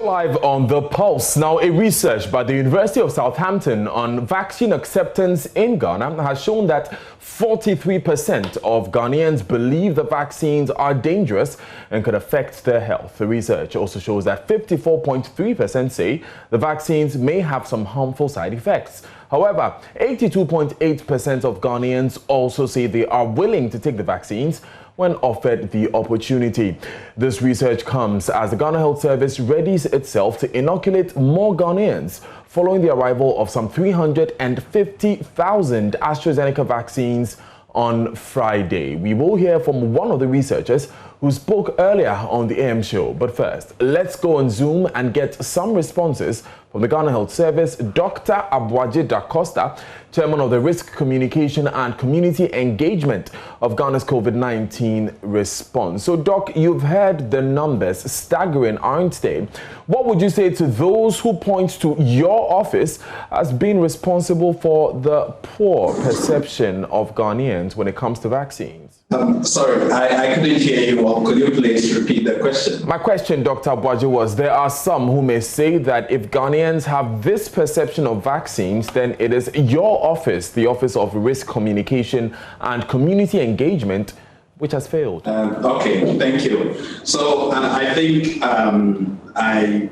Live on the Pulse. Now, a research by the University of Southampton on vaccine acceptance in Ghana has shown that 43% of Ghanaians believe the vaccines are dangerous and could affect their health. The research also shows that 54.3% say the vaccines may have some harmful side effects. However, 82.8% of Ghanaians also say they are willing to take the vaccines when offered the opportunity. This research comes as the Ghana Health Service readies itself to inoculate more Ghanaians following the arrival of some 350,000 AstraZeneca vaccines on Friday. We will hear from one of the researchers who spoke earlier on the AM show. But first, let's go on Zoom and get some responses from the Ghana Health Service. Dr. Abuaje Da Costa, Chairman of the Risk Communication and Community Engagement of Ghana's COVID-19 response. So, Doc, you've heard the numbers, staggering, aren't they? What would you say to those who point to your office as being responsible for the poor perception of Ghanaians when it comes to vaccines? Sorry, I couldn't hear you well. Could you please repeat the question? My question, Dr. Abuaje, was there are some who may say that if Ghanaians have this perception of vaccines, then it is your office, the Office of Risk Communication and Community Engagement, which has failed. Okay, thank you. So I think I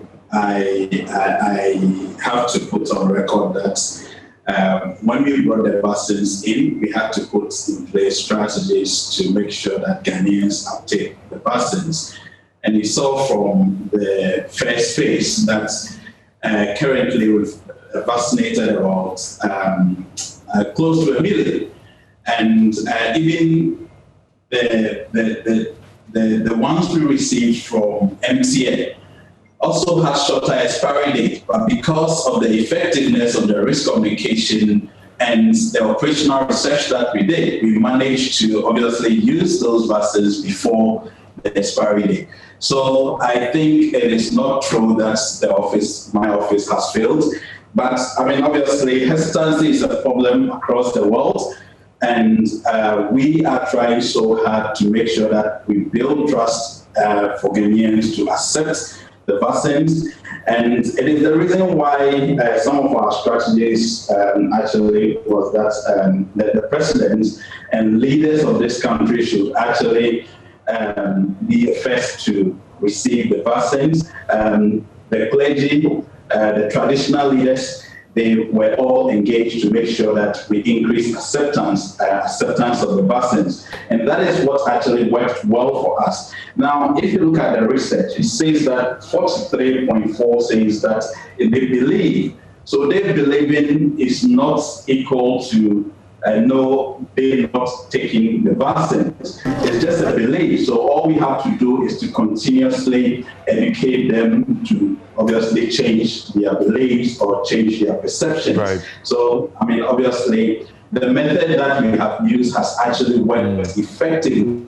have to put on record that when we brought the vaccines in, we had to put in place strategies to make sure that Ghanaians uptake the vaccines. And you saw from the first phase that currently we've vaccinated about close to 1 million. And even the ones we received from MTN also has shorter expiry date, but because of the effectiveness of the risk communication and the operational research that we did, we managed to obviously use those vaccines before the expiry date. So I think it is not true that my office has failed, but I mean, obviously hesitancy is a problem across the world, and we are trying so hard to make sure that we build trust for Ghanaians to accept the vaccines, and it is the reason why some of our strategies actually was that the president and leaders of this country should actually be the first to receive the vaccines. The clergy, the traditional leaders, they were all engaged to make sure that we increase acceptance of the vaccines. And that is what actually worked well for us. Now, if you look at the research, it says that 43.4 says that they believe. So they believing is not equal to no, they're not taking the vaccines. It's just a belief. So all we have to do is to continuously educate them to obviously change their beliefs or change their perceptions. Right. So, I mean, obviously, the method that we have used has actually worked effectively.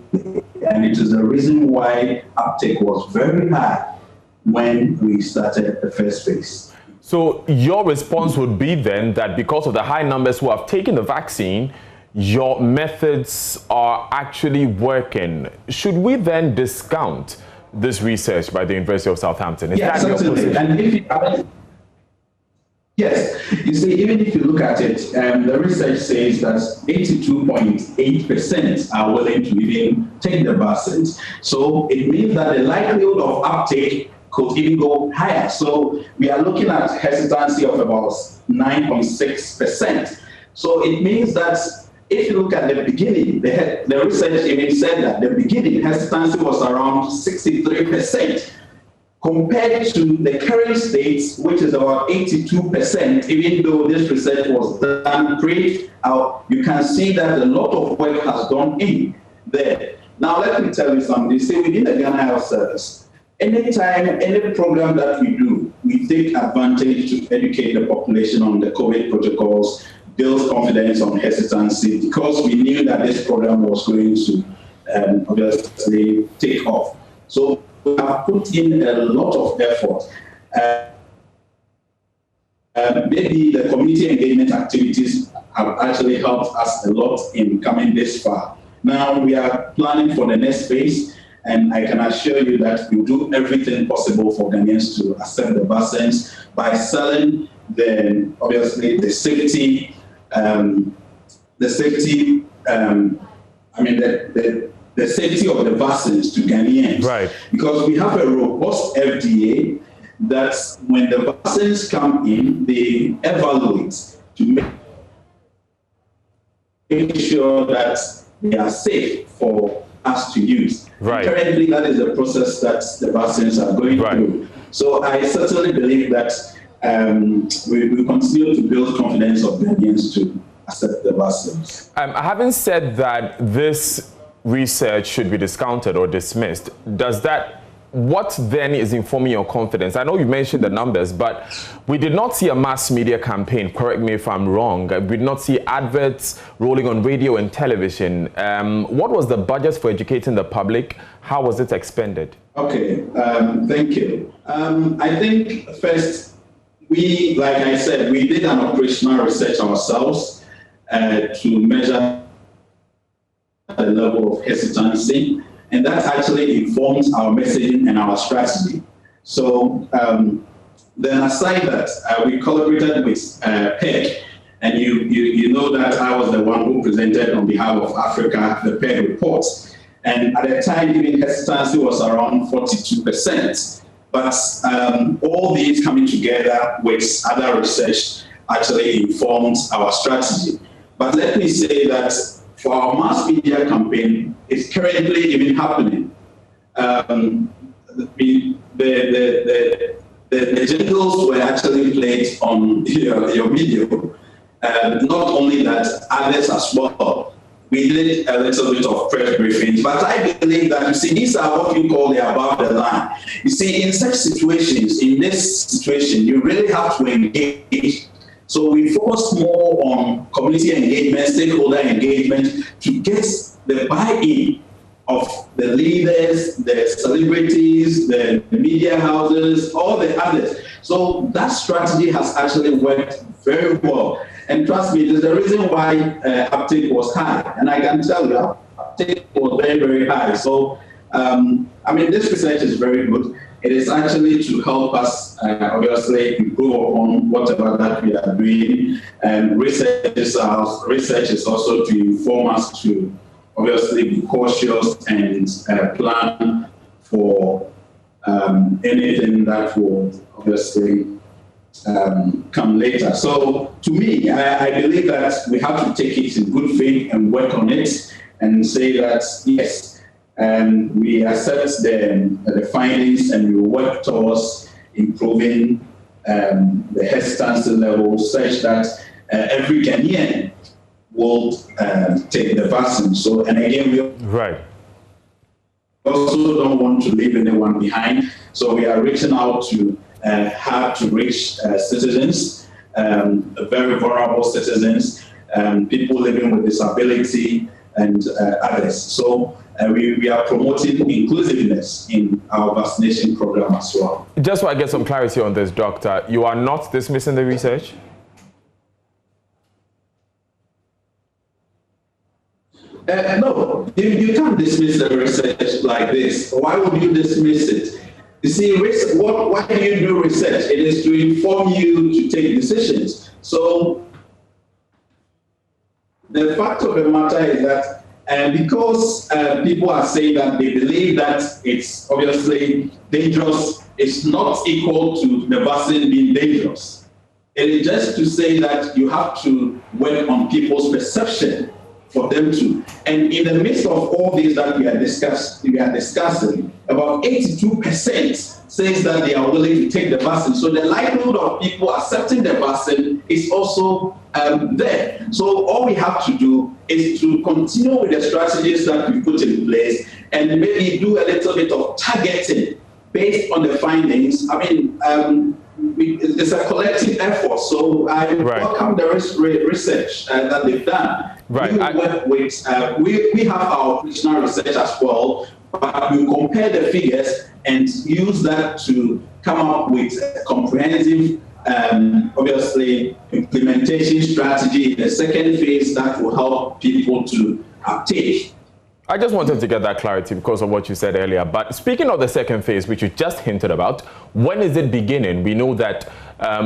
And it is the reason why uptake was very high when we started the first phase. So your response would be then that because of the high numbers who have taken the vaccine, your methods are actually working. Should we then discount this research by the University of Southampton? Is that your position? And if you, yes, you see, even if you look at it, the research says that 82.8% are willing to even take the vaccines. So it means that the likelihood of uptake could even go higher. So we are looking at hesitancy of about 9.6%. So it means that if you look at the beginning, the research even said that the beginning hesitancy was around 63%, compared to the current state, which is about 82%, even though this research was done pre, you can see that a lot of work has gone in there. Now, let me tell you something. See, within the Ghana Health Service, anytime, any program that we do, we take advantage to educate the population on the COVID protocols, build confidence on hesitancy, because we knew that this program was going to obviously take off. So we have put in a lot of effort. Maybe the community engagement activities have actually helped us a lot in coming this far. Now we are planning for the next phase. And I can assure you that we do everything possible for Ghanaians to accept the vaccines by selling obviously the safety, the safety of the vaccines to Ghanaians. Right. Because we have a robust FDA that when the vaccines come in, they evaluate to make sure that they are safe for us to use. Right. Currently, that is the process that the vaccines are going through. So I certainly believe that we continue to build confidence of Ghanaians to accept the vaccines. Having said that this research should be discounted or dismissed, what then is informing your confidence? I know you mentioned the numbers, but we did not see a mass media campaign, correct me if I'm wrong. We did not see adverts rolling on radio and television. What was the budget for educating the public? How was it expended? Okay, thank you. I think first, like I said, we did an operational research ourselves to measure the level of hesitancy. And that actually informs our messaging and our strategy. So then aside that, we collaborated with PEG, and you know that I was the one who presented on behalf of Africa the PEG report. And at the time, even hesitancy was around 42%. But all these coming together with other research actually informs our strategy. But let me say that for our mass media campaign, it's currently even happening. The jingles were actually played on your video. Not only that, others as well. We did a little bit of press briefings, but I believe that, you see, these are what we call the above the line. You see, in such situations, in this situation, you really have to engage. So we focus more on community engagement, stakeholder engagement, to get the buy-in of the leaders, the celebrities, the media houses, all the others. So that strategy has actually worked very well. And trust me, there's a reason why uptake was high. And I can tell you, uptake was very, very high. So, this research is very good. It is actually to help us, obviously, improve upon whatever that we are doing. And research is also to inform us to, obviously, be cautious and plan for anything that will, obviously, come later. So, to me, I believe that we have to take it in good faith and work on it and say that, yes, we accept the findings and we work towards improving the hesitancy level such that every Ghanaian will take the vaccine. So, and again, we also don't want to leave anyone behind. So we are reaching out to hard to reach citizens, very vulnerable citizens, people living with disability, and others. So we are promoting inclusiveness in our vaccination program as well. Just so I get some clarity on this, Doctor, you are not dismissing the research? No, you can't dismiss the research like this. Why would you dismiss it? You see, why do you do research? It is to inform you to take decisions. So the fact of the matter is that because people are saying that they believe that it's obviously dangerous, it's not equal to the vaccine being dangerous. It is just to say that you have to work on people's perception for them to. And in the midst of all this that we are discussing, about 82% says that they are willing to take the vaccine. So the likelihood of people accepting the vaccine is also there. So all we have to do is to continue with the strategies that we put in place and maybe do a little bit of targeting based on the findings. It's a collective effort. So I welcome the research that they've done. Right. We work with, we have our operational research as well, but we compare the figures and use that to come up with a comprehensive, obviously, implementation strategy in the second phase that will help people to uptake I just wanted to get that clarity because of what you said earlier. But speaking of the second phase, which you just hinted about, when is it beginning? We know that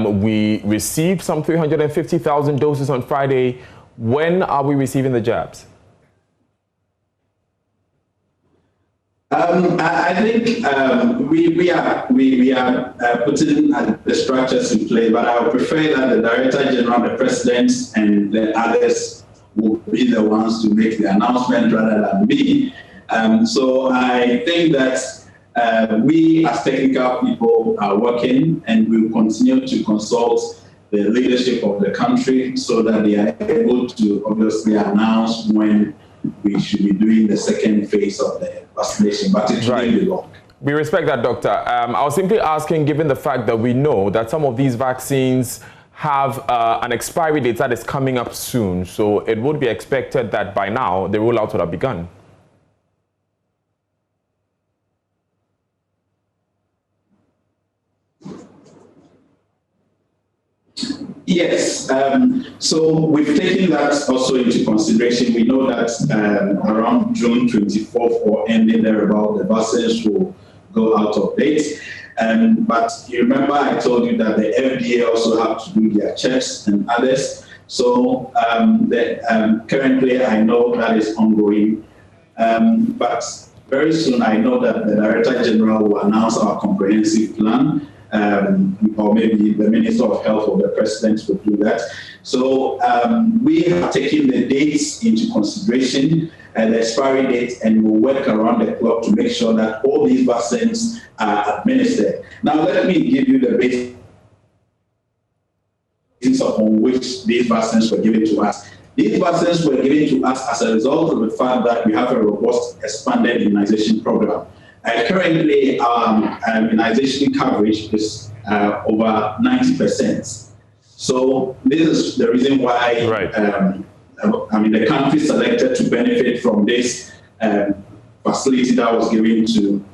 we received some 350,000 doses on Friday. When are we receiving the jabs? I think we are putting the structures in place, but I would prefer that the Director General, the President, and the others will be the ones to make the announcement rather than me. So I think that we as technical people are working, and we will continue to consult the leadership of the country so that they are able to obviously announce when we should be doing the second phase of the vaccination, but it shouldn't be long. We respect that, Doctor. I was simply asking, given the fact that we know that some of these vaccines have an expiry date that is coming up soon, so it would be expected that by now the rollout would have begun. Yes, so we've taken that also into consideration. We know that around June 24th or ending thereabout, the vaccines will go out of date. But you remember I told you that the FDA also have to do their checks and others. So currently I know that is ongoing. But very soon I know that the Director General will announce our comprehensive plan. Or maybe the Minister of Health or the President will do that. So we have taken the dates into consideration and the expiry date, and we'll work around the clock to make sure that all these vaccines are administered. Now, let me give you the basis upon which these vaccines were given to us. These vaccines were given to us as a result of the fact that we have a robust expanded immunization program. Currently, our immunization coverage is over 90%. So this is the reason why the country selected to benefit from this facility that was given to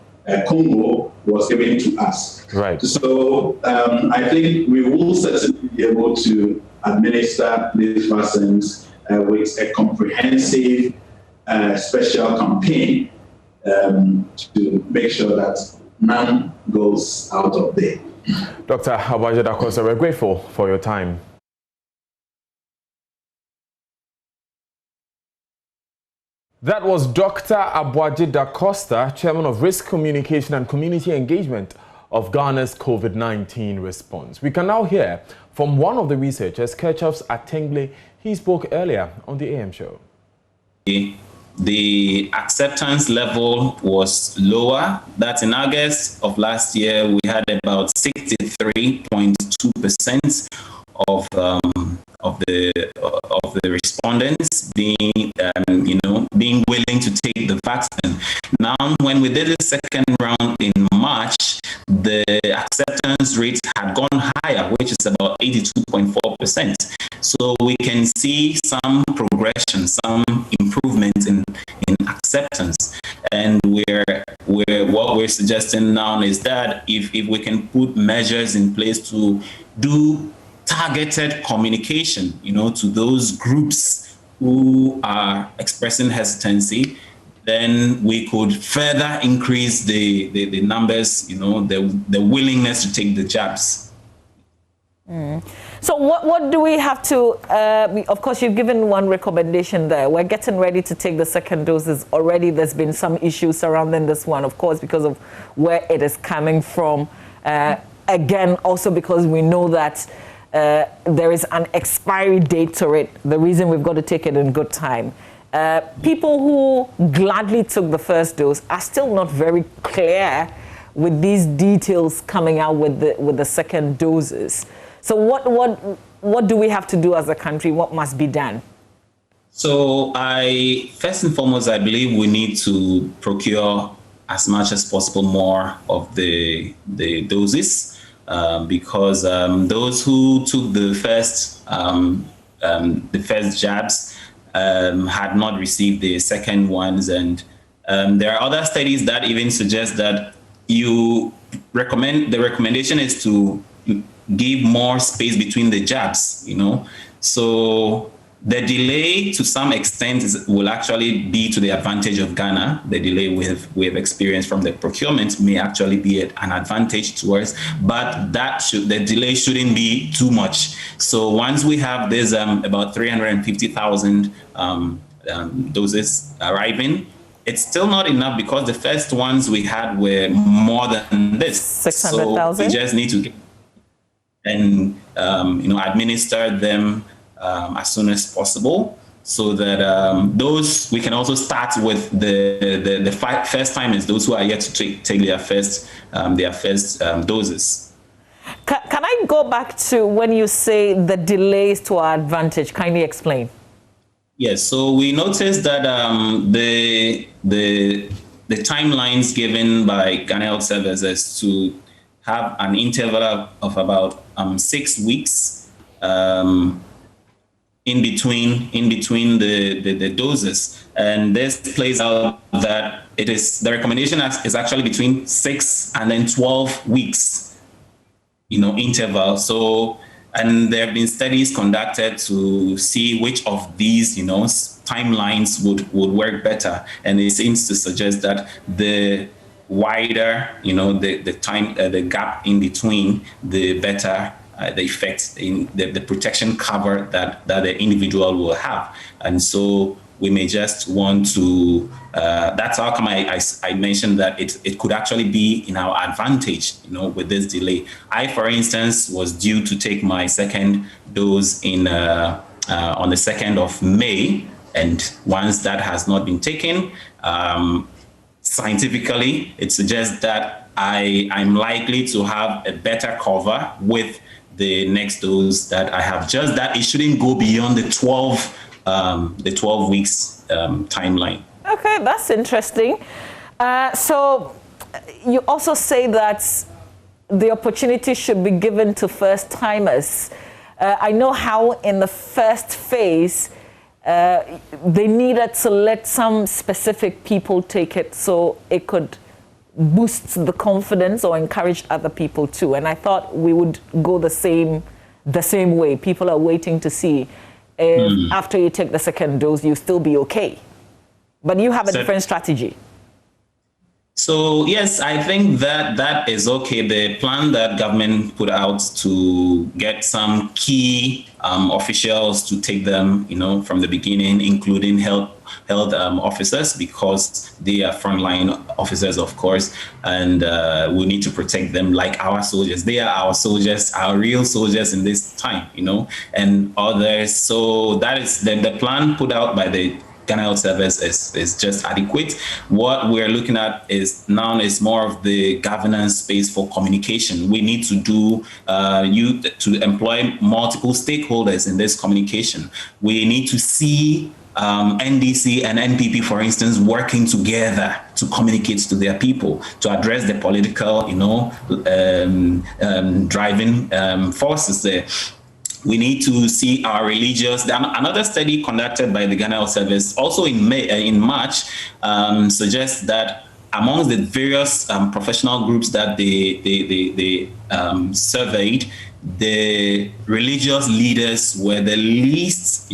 Congo was given to us. Right. So I think we will certainly be able to administer these vaccines with a comprehensive special campaign to make sure that none goes out of date. Dr. Abuaji Dacosta, we're grateful for your time. That was Dr. Abuaji Dacosta, Chairman of Risk Communication and Community Engagement of Ghana's COVID-19 response. We can now hear from one of the researchers, Kirchhoff's Atengle. He spoke earlier on the AM show. The acceptance level was lower. That in August of last year, we had about 63.2% of the respondents being being willing to take the vaccine. Now, when we did the second round in March, the acceptance rate had gone higher, which is about 82.4%. So we can see some progression, some improvement in acceptance. And what we're suggesting now is that if we can put measures in place to do targeted communication, to those groups who are expressing hesitancy, then we could further increase the numbers, the willingness to take the jabs. So what do we have to, of course, you've given one recommendation there. We're getting ready to take the second doses already. There's been some issues surrounding this one, of course, because of where it is coming from. Again, also because we know that there is an expiry date to it. The reason we've got to take it in good time. People who gladly took the first dose are still not very clear with these details coming out with the second doses. So what do we have to do as a country? What must be done? So first and foremost, I believe we need to procure as much as possible more of the doses because those who took the first jabs had not received the second ones, and there are other studies that even suggest that the recommendation is to give more space between the jabs, So The delay, to some extent, will actually be to the advantage of Ghana. The delay we have experienced from the procurement may actually be an advantage to us, but the delay shouldn't be too much. So once we have this about 350,000 doses arriving, it's still not enough because the first ones we had were more than this. 600,000. So we just need to administer them as soon as possible, so that those we can also start with the first timers, those who are yet to take their first doses. Can I go back to when you say the delays to our advantage? Kindly explain. Yes, so we noticed that the timelines given by Ghana Health Services to have an interval of about 6 weeks in between the doses, and this plays out that the recommendation is actually between 6 and then 12 weeks, interval. So, and there have been studies conducted to see which of these, timelines would work better, and it seems to suggest that the wider, the time, the gap in between, the better the effects in the protection cover that the individual will have. And so we may just want to, that's how come I mentioned that it could actually be in our advantage, with this delay. I, for instance, was due to take my second dose on the 2nd of May. And once that has not been taken, scientifically, it suggests that I'm likely to have a better cover with the next dose that I have. Just that it shouldn't go beyond the 12 weeks timeline. Okay, that's interesting. So you also say that the opportunity should be given to first timers. I know how in the first phase they needed to let some specific people take it so it could boost the confidence or encourage other people too. And I thought we would go the same way. People are waiting to see if after you take the second dose, you still be okay. But you have a different strategy. So yes, I think that is okay. The plan that government put out to get some key officials to take them, from the beginning, including health officers, because they are frontline officers, of course, and we need to protect them like our soldiers. They are our soldiers, our real soldiers in this time, and others. So that is the plan put out by the Ghana Health Service is just adequate. What we're looking at is more of the governance space for communication. We need to to employ multiple stakeholders in this communication. We need to see NDC and NPP, for instance, working together to communicate to their people, to address the political, driving forces there. We need to see our religious. Another study conducted by the Ghana Health Service, also in March, suggests that amongst the various professional groups that they surveyed, the religious leaders were the least,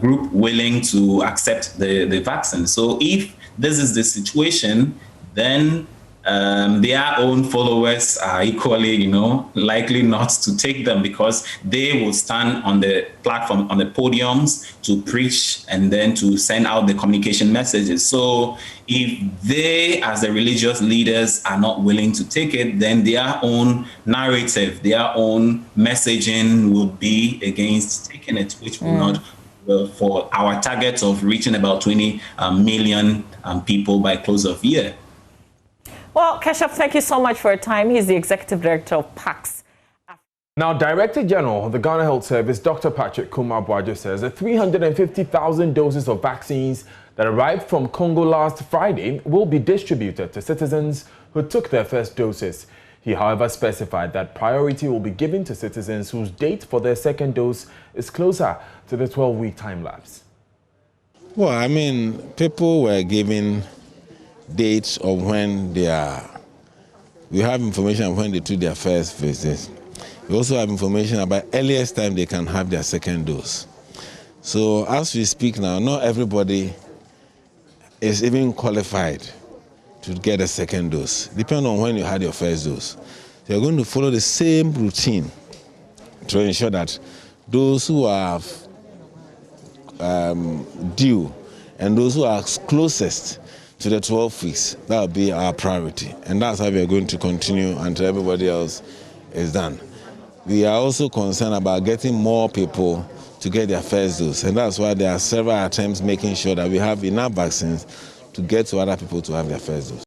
group willing to accept the vaccine. So if this is the situation, then their own followers are equally, likely not to take them, because they will stand on the platform, on the podiums to preach and then to send out the communication messages. So if they, as the religious leaders, are not willing to take it, then their own narrative, their own messaging would be against taking it, which will not for our target of reaching about 20 million people by close of year. Well, Keshav, thank you so much for your time. He's the Executive Director of PAX. Now, Director General of the Ghana Health Service, Dr. Patrick Kumar-Boajo, says that 350,000 doses of vaccines that arrived from Congo last Friday will be distributed to citizens who took their first doses. He, however, specified that priority will be given to citizens whose date for their second dose is closer to the 12-week time lapse. Well, I mean, people were given dates of when we have information of when they took their first visit. We also have information about earliest time they can have their second dose. So as we speak now, not everybody is even qualified to get a second dose, depending on when you had your first dose. So you're going to follow the same routine to ensure that those who are due and those who are closest to the 12 weeks, that will be our priority. And that's how we are going to continue until everybody else is done. We are also concerned about getting more people to get their first dose. And that's why there are several attempts making sure that we have enough vaccines to get to other people to have their first dose.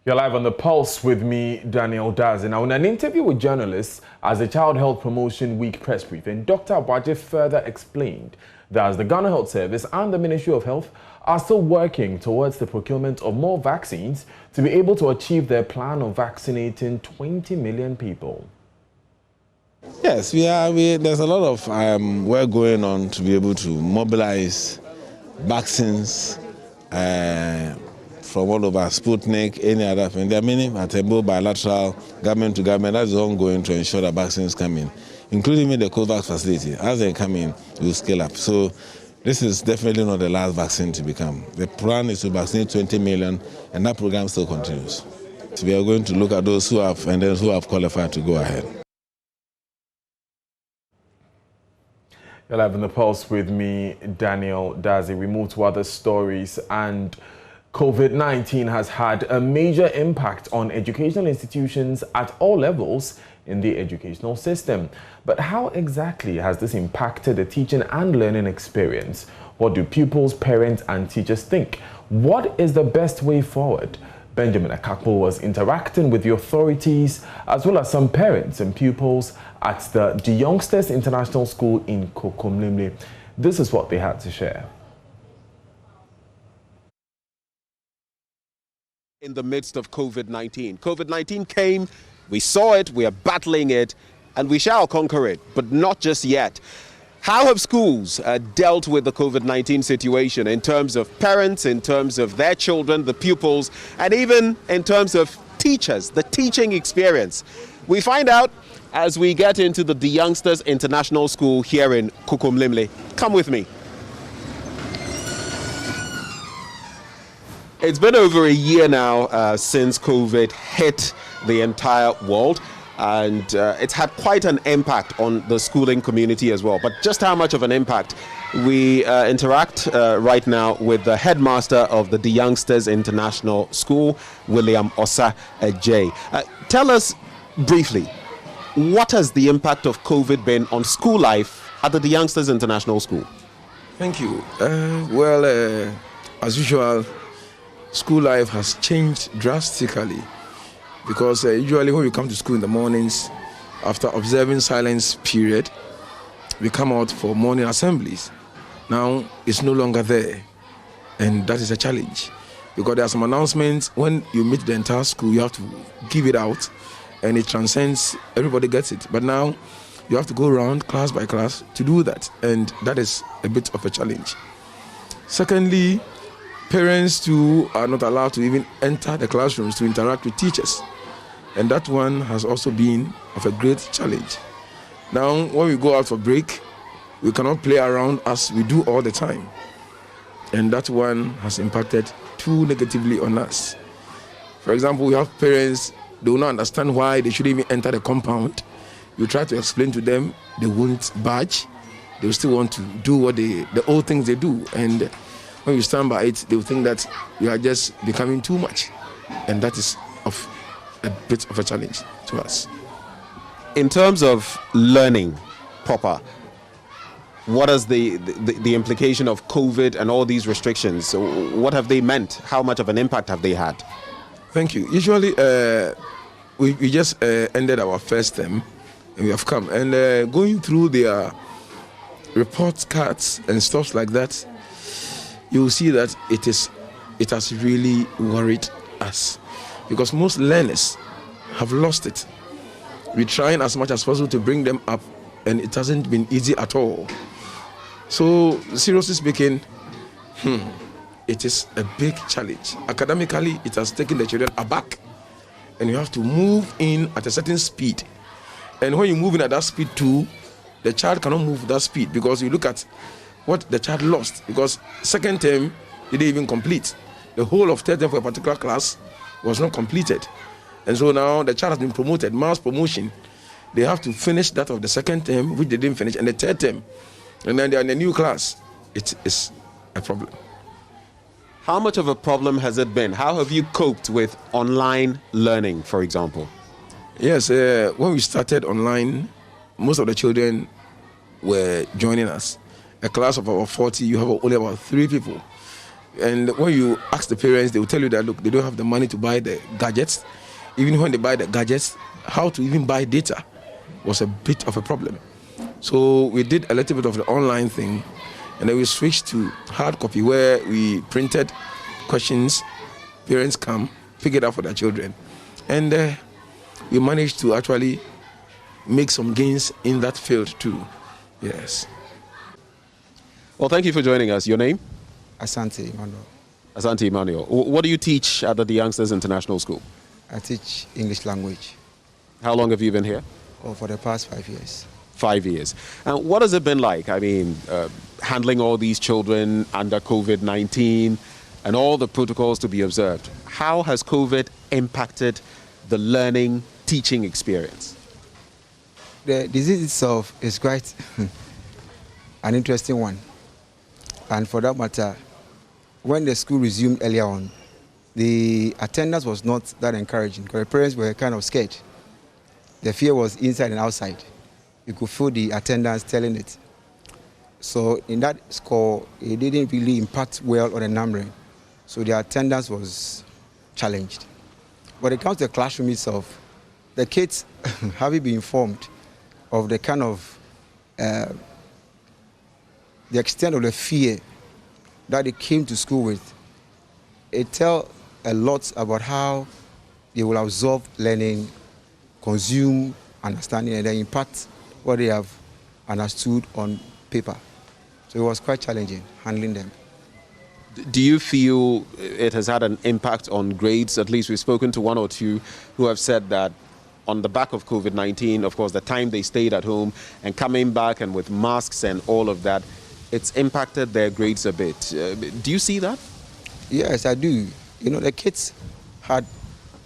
You're live on The Pulse with me, Daniel Dazi. Now, in an interview with journalists as the Child Health Promotion Week press briefing, Dr. Abaje further explained that the Ghana Health Service and the Ministry of Health are still working towards the procurement of more vaccines to be able to achieve their plan of vaccinating 20 million people. Yes, there's a lot of work going on to be able to mobilize vaccines from all over, Sputnik, any other thing. There are many attempts bilateral, government to government, that is ongoing to ensure that vaccines come in, including the COVAX facility. As they come in, we'll scale up. So this is definitely not the last vaccine to become. The plan is to vaccinate 20 million, and that program still continues. So we are going to look at those who have, and those who have qualified to go ahead. You're live on The Pulse with me, Daniel Dazi. We move to other stories, and COVID-19 has had a major impact on educational institutions at all levels in the educational system. But how exactly has this impacted the teaching and learning experience? What do pupils, parents, and teachers think? What is the best way forward? Benjamin Akakpo was interacting with the authorities as well as some parents and pupils at the Youngsters International School in Kokomlemle. This is what they had to share. In the midst of COVID-19. COVID-19 came, we saw it, we are battling it, and we shall conquer it, but not just yet. How have schools dealt with the COVID-19 situation in terms of parents, in terms of their children, the pupils, and even in terms of teachers, the teaching experience? We find out as we get into the Youngsters International School here in Kokomlemle. Come with me. It's been over a year now since COVID hit the entire world, and it's had quite an impact on the schooling community as well. But just how much of an impact? We interact right now with the headmaster of the Youngsters International School, William Osa J. Tell us briefly, what has the impact of COVID been on school life at the Youngsters International School? Thank you. As usual, school life has changed drastically because usually when we come to school in the mornings, after observing silence period, we come out for morning assemblies. Now it's no longer there, and that is a challenge because there are some announcements. When you meet the entire school, you have to give it out, and it transcends, everybody gets it. But now you have to go around class by class to do that, and that is a bit of a challenge. Secondly, parents too are not allowed to even enter the classrooms to interact with teachers. And that one has also been of a great challenge. Now, when we go out for break, we cannot play around as we do all the time. And that one has impacted too negatively on us. For example, we have parents, they will not understand why they shouldn't even enter the compound. You try to explain to them, they won't budge. They will still want to do what the old things they do. And when you stand by it, they will think that you are just becoming too much. And that is of a bit of a challenge to us. In terms of learning proper, what is the implication of COVID and all these restrictions? What have they meant? How much of an impact have they had? Thank you. Usually, we just ended our first term, and we have come. And going through their report cards and stuff like that, you will see that it has really worried us because most learners have lost it. We're trying as much as possible to bring them up, and it hasn't been easy at all. So, seriously speaking, it is a big challenge. Academically, it has taken the children aback, and you have to move in at a certain speed. And when you move in at that speed too, the child cannot move that speed, because you look at what the child lost, because second term they didn't even complete. The whole of third term for a particular class was not completed. And so now the child has been promoted, mass promotion. They have to finish that of the second term, which they didn't finish, and the third term. And then they're in a new class. It is a problem. How much of a problem has it been? How have you coped with online learning, for example? Yes, when we started online, most of the children were joining us. A class of about 40, you have only about 3 people. And when you ask the parents, they will tell you that, look, they don't have the money to buy the gadgets. Even when they buy the gadgets, how to even buy data was a bit of a problem. So we did a little bit of the online thing, and then we switched to hard copy, where we printed questions, parents come, pick it up for their children. And we managed to actually make some gains in that field too. Yes. Well, thank you for joining us. Your name? Asante Emmanuel. Asante Emmanuel. What do you teach at the Youngsters International School? I teach English language. How long have you been here? For the past 5 years. 5 years. And what has it been like? I mean, handling all these children under COVID-19 and all the protocols to be observed. How has COVID impacted the learning, teaching experience? The disease itself is quite an interesting one. And for that matter, when the school resumed earlier on, the attendance was not that encouraging, because the parents were kind of scared. The fear was inside and outside. You could feel the attendance telling it. So in that score, it didn't really impact well on the numbering. So the attendance was challenged. But it comes to the classroom itself, the kids, having been informed of the kind of, the extent of the fear that they came to school with, it tells a lot about how they will absorb learning, consume understanding, and then impact what they have understood on paper. So it was quite challenging handling them. Do you feel it has had an impact on grades? At least we've spoken to one or two who have said that on the back of COVID-19, of course, the time they stayed at home and coming back and with masks and all of that, it's impacted their grades a bit. Do you see that? Yes, I do. You know, the kids had,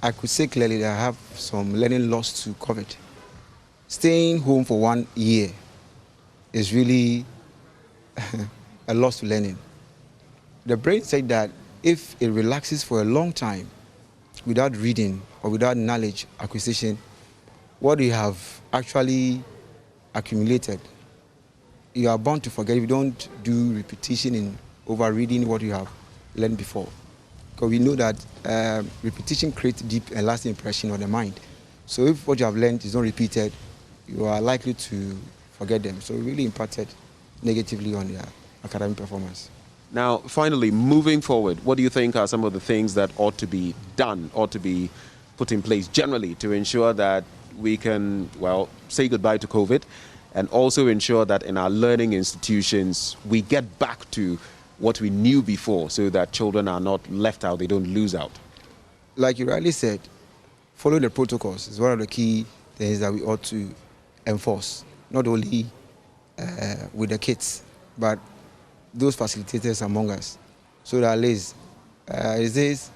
I could say clearly, they have some learning loss to COVID. Staying home for 1 year is really a loss to learning. The brain said that if it relaxes for a long time without reading or without knowledge acquisition, what you have actually accumulated, you are bound to forget if you don't do repetition in over-reading what you have learned before. Because we know that repetition creates deep and lasting impression on the mind. So if what you have learned is not repeated, you are likely to forget them. So it really impacted negatively on their academic performance. Now, finally, moving forward, what do you think are some of the things that ought to be done, ought to be put in place generally to ensure that we can, well, say goodbye to COVID and also ensure that in our learning institutions, we get back to what we knew before so that children are not left out, they don't lose out? Like you rightly said, follow the protocols is one of the key things that we ought to enforce, not only with the kids, but those facilitators among us. So that at least, the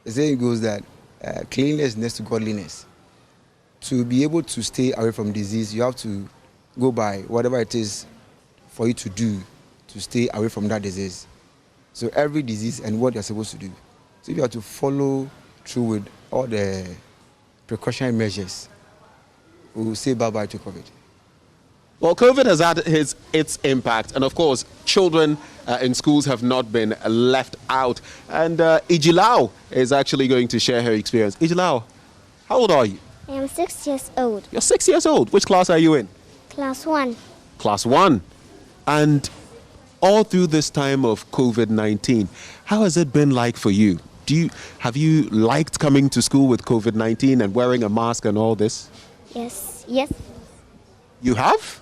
saying goes that cleanliness is next to godliness. To be able to stay away from disease, you have to go by whatever it is for you to do to stay away from that disease. So every disease and what you're supposed to do. So if you have to follow through with all the precautionary measures, we will say bye-bye to COVID. Well, COVID has had its impact, and of course, children in schools have not been left out. And Ijilao is actually going to share her experience. Ijilao, how old are you? I am 6 years old. You're 6 years old. Which class are you in? Class 1. Class 1. And all through this time of COVID-19, how has it been like for you? Have you liked coming to school with COVID-19 and wearing a mask and all this? Yes. You have?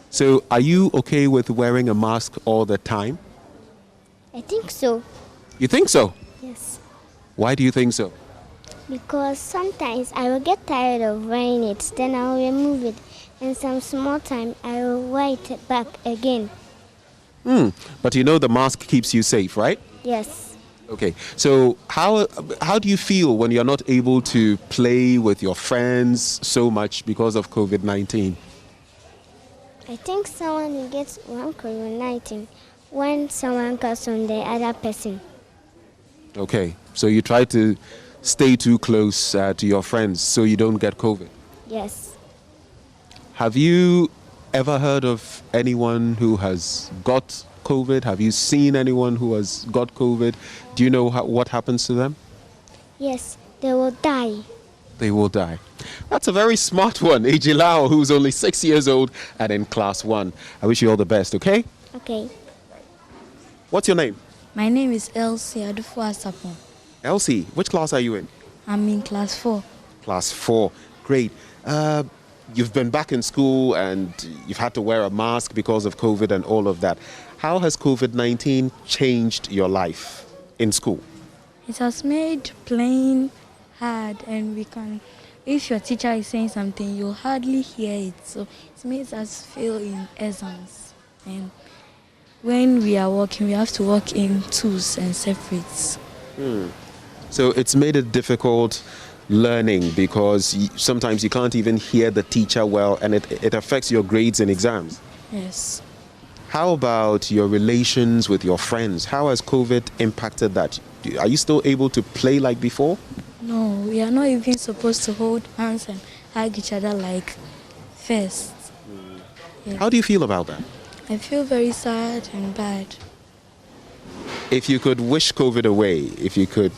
So are you okay with wearing a mask all the time? I think so. You think so? Yes. Why do you think so? Because sometimes I will get tired of wearing it, then I will remove it. In some small time, I will wear it back again. But you know the mask keeps you safe, right? Yes. Okay, so how do you feel when you're not able to play with your friends so much because of COVID-19? I think someone will get one COVID-19 when someone cuts on the other person. Okay, so you try to stay too close to your friends so you don't get COVID. Yes. Have you ever heard of anyone who has got COVID? Have you seen anyone who has got COVID? Do you know what happens to them? Yes, they will die. They will die. That's a very smart one, Ejilao, who's only 6 years old and in class 1. I wish you all the best, okay? Okay. What's your name? My name is Elsie Adufo Asapon. Elsie, which class are you in? I'm in class 4. Class 4. Great. You've been back in school and you've had to wear a mask because of COVID and all of that. How has COVID-19 changed your life in school? It has made playing hard, and if your teacher is saying something, you'll hardly hear it. So it makes us feel in exams. And when we are working, we have to work in twos and separates. So it's made it difficult learning because sometimes you can't even hear the teacher well, and it affects your grades and exams. Yes. How about your relations with your friends? How has COVID impacted that? Are you still able to play like before? No, we are not even supposed to hold hands and hug each other like first. Yes. How do you feel about that? I feel very sad and bad. If you could wish COVID away, if you could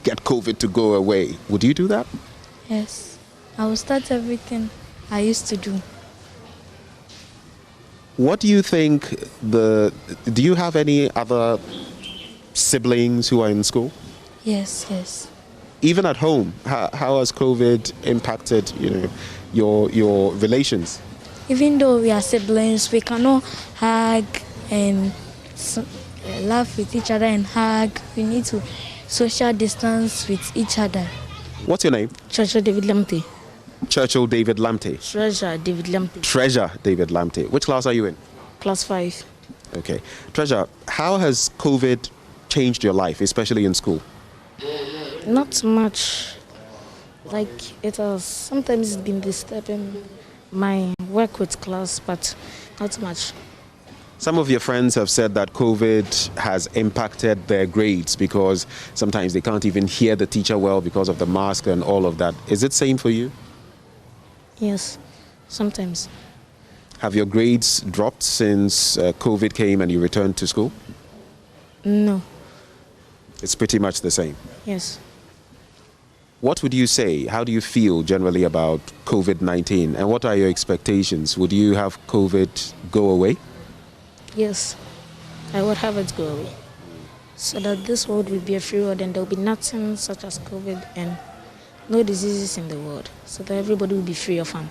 get COVID to go away, would you do that? Yes. I will start everything I used to do. What do you think do you have any other siblings who are in school? Yes. Even at home, how has COVID impacted, your relations? Even though we are siblings, we cannot hug and laugh with each other and hug. We need to social distance with each other. What's your name? Treasure David Lamte. Churchill David Lamte. Treasure David Lamte. Treasure David Lamte. Which class are you in? Class 5. Okay. Treasure, how has COVID changed your life, especially in school? Not much. Like, it has sometimes been disturbing my work with class, but not much. Some of your friends have said that COVID has impacted their grades because sometimes they can't even hear the teacher well because of the mask and all of that. Is it same for you? Yes, sometimes. Have your grades dropped since COVID came and you returned to school? No. It's pretty much the same? Yes. What would you say? How do you feel generally about COVID-19? And what are your expectations? Would you have COVID go away? Yes, I would have it go away. So that this world will be a free world and there will be nothing such as COVID and no diseases in the world. So that everybody will be free of harm.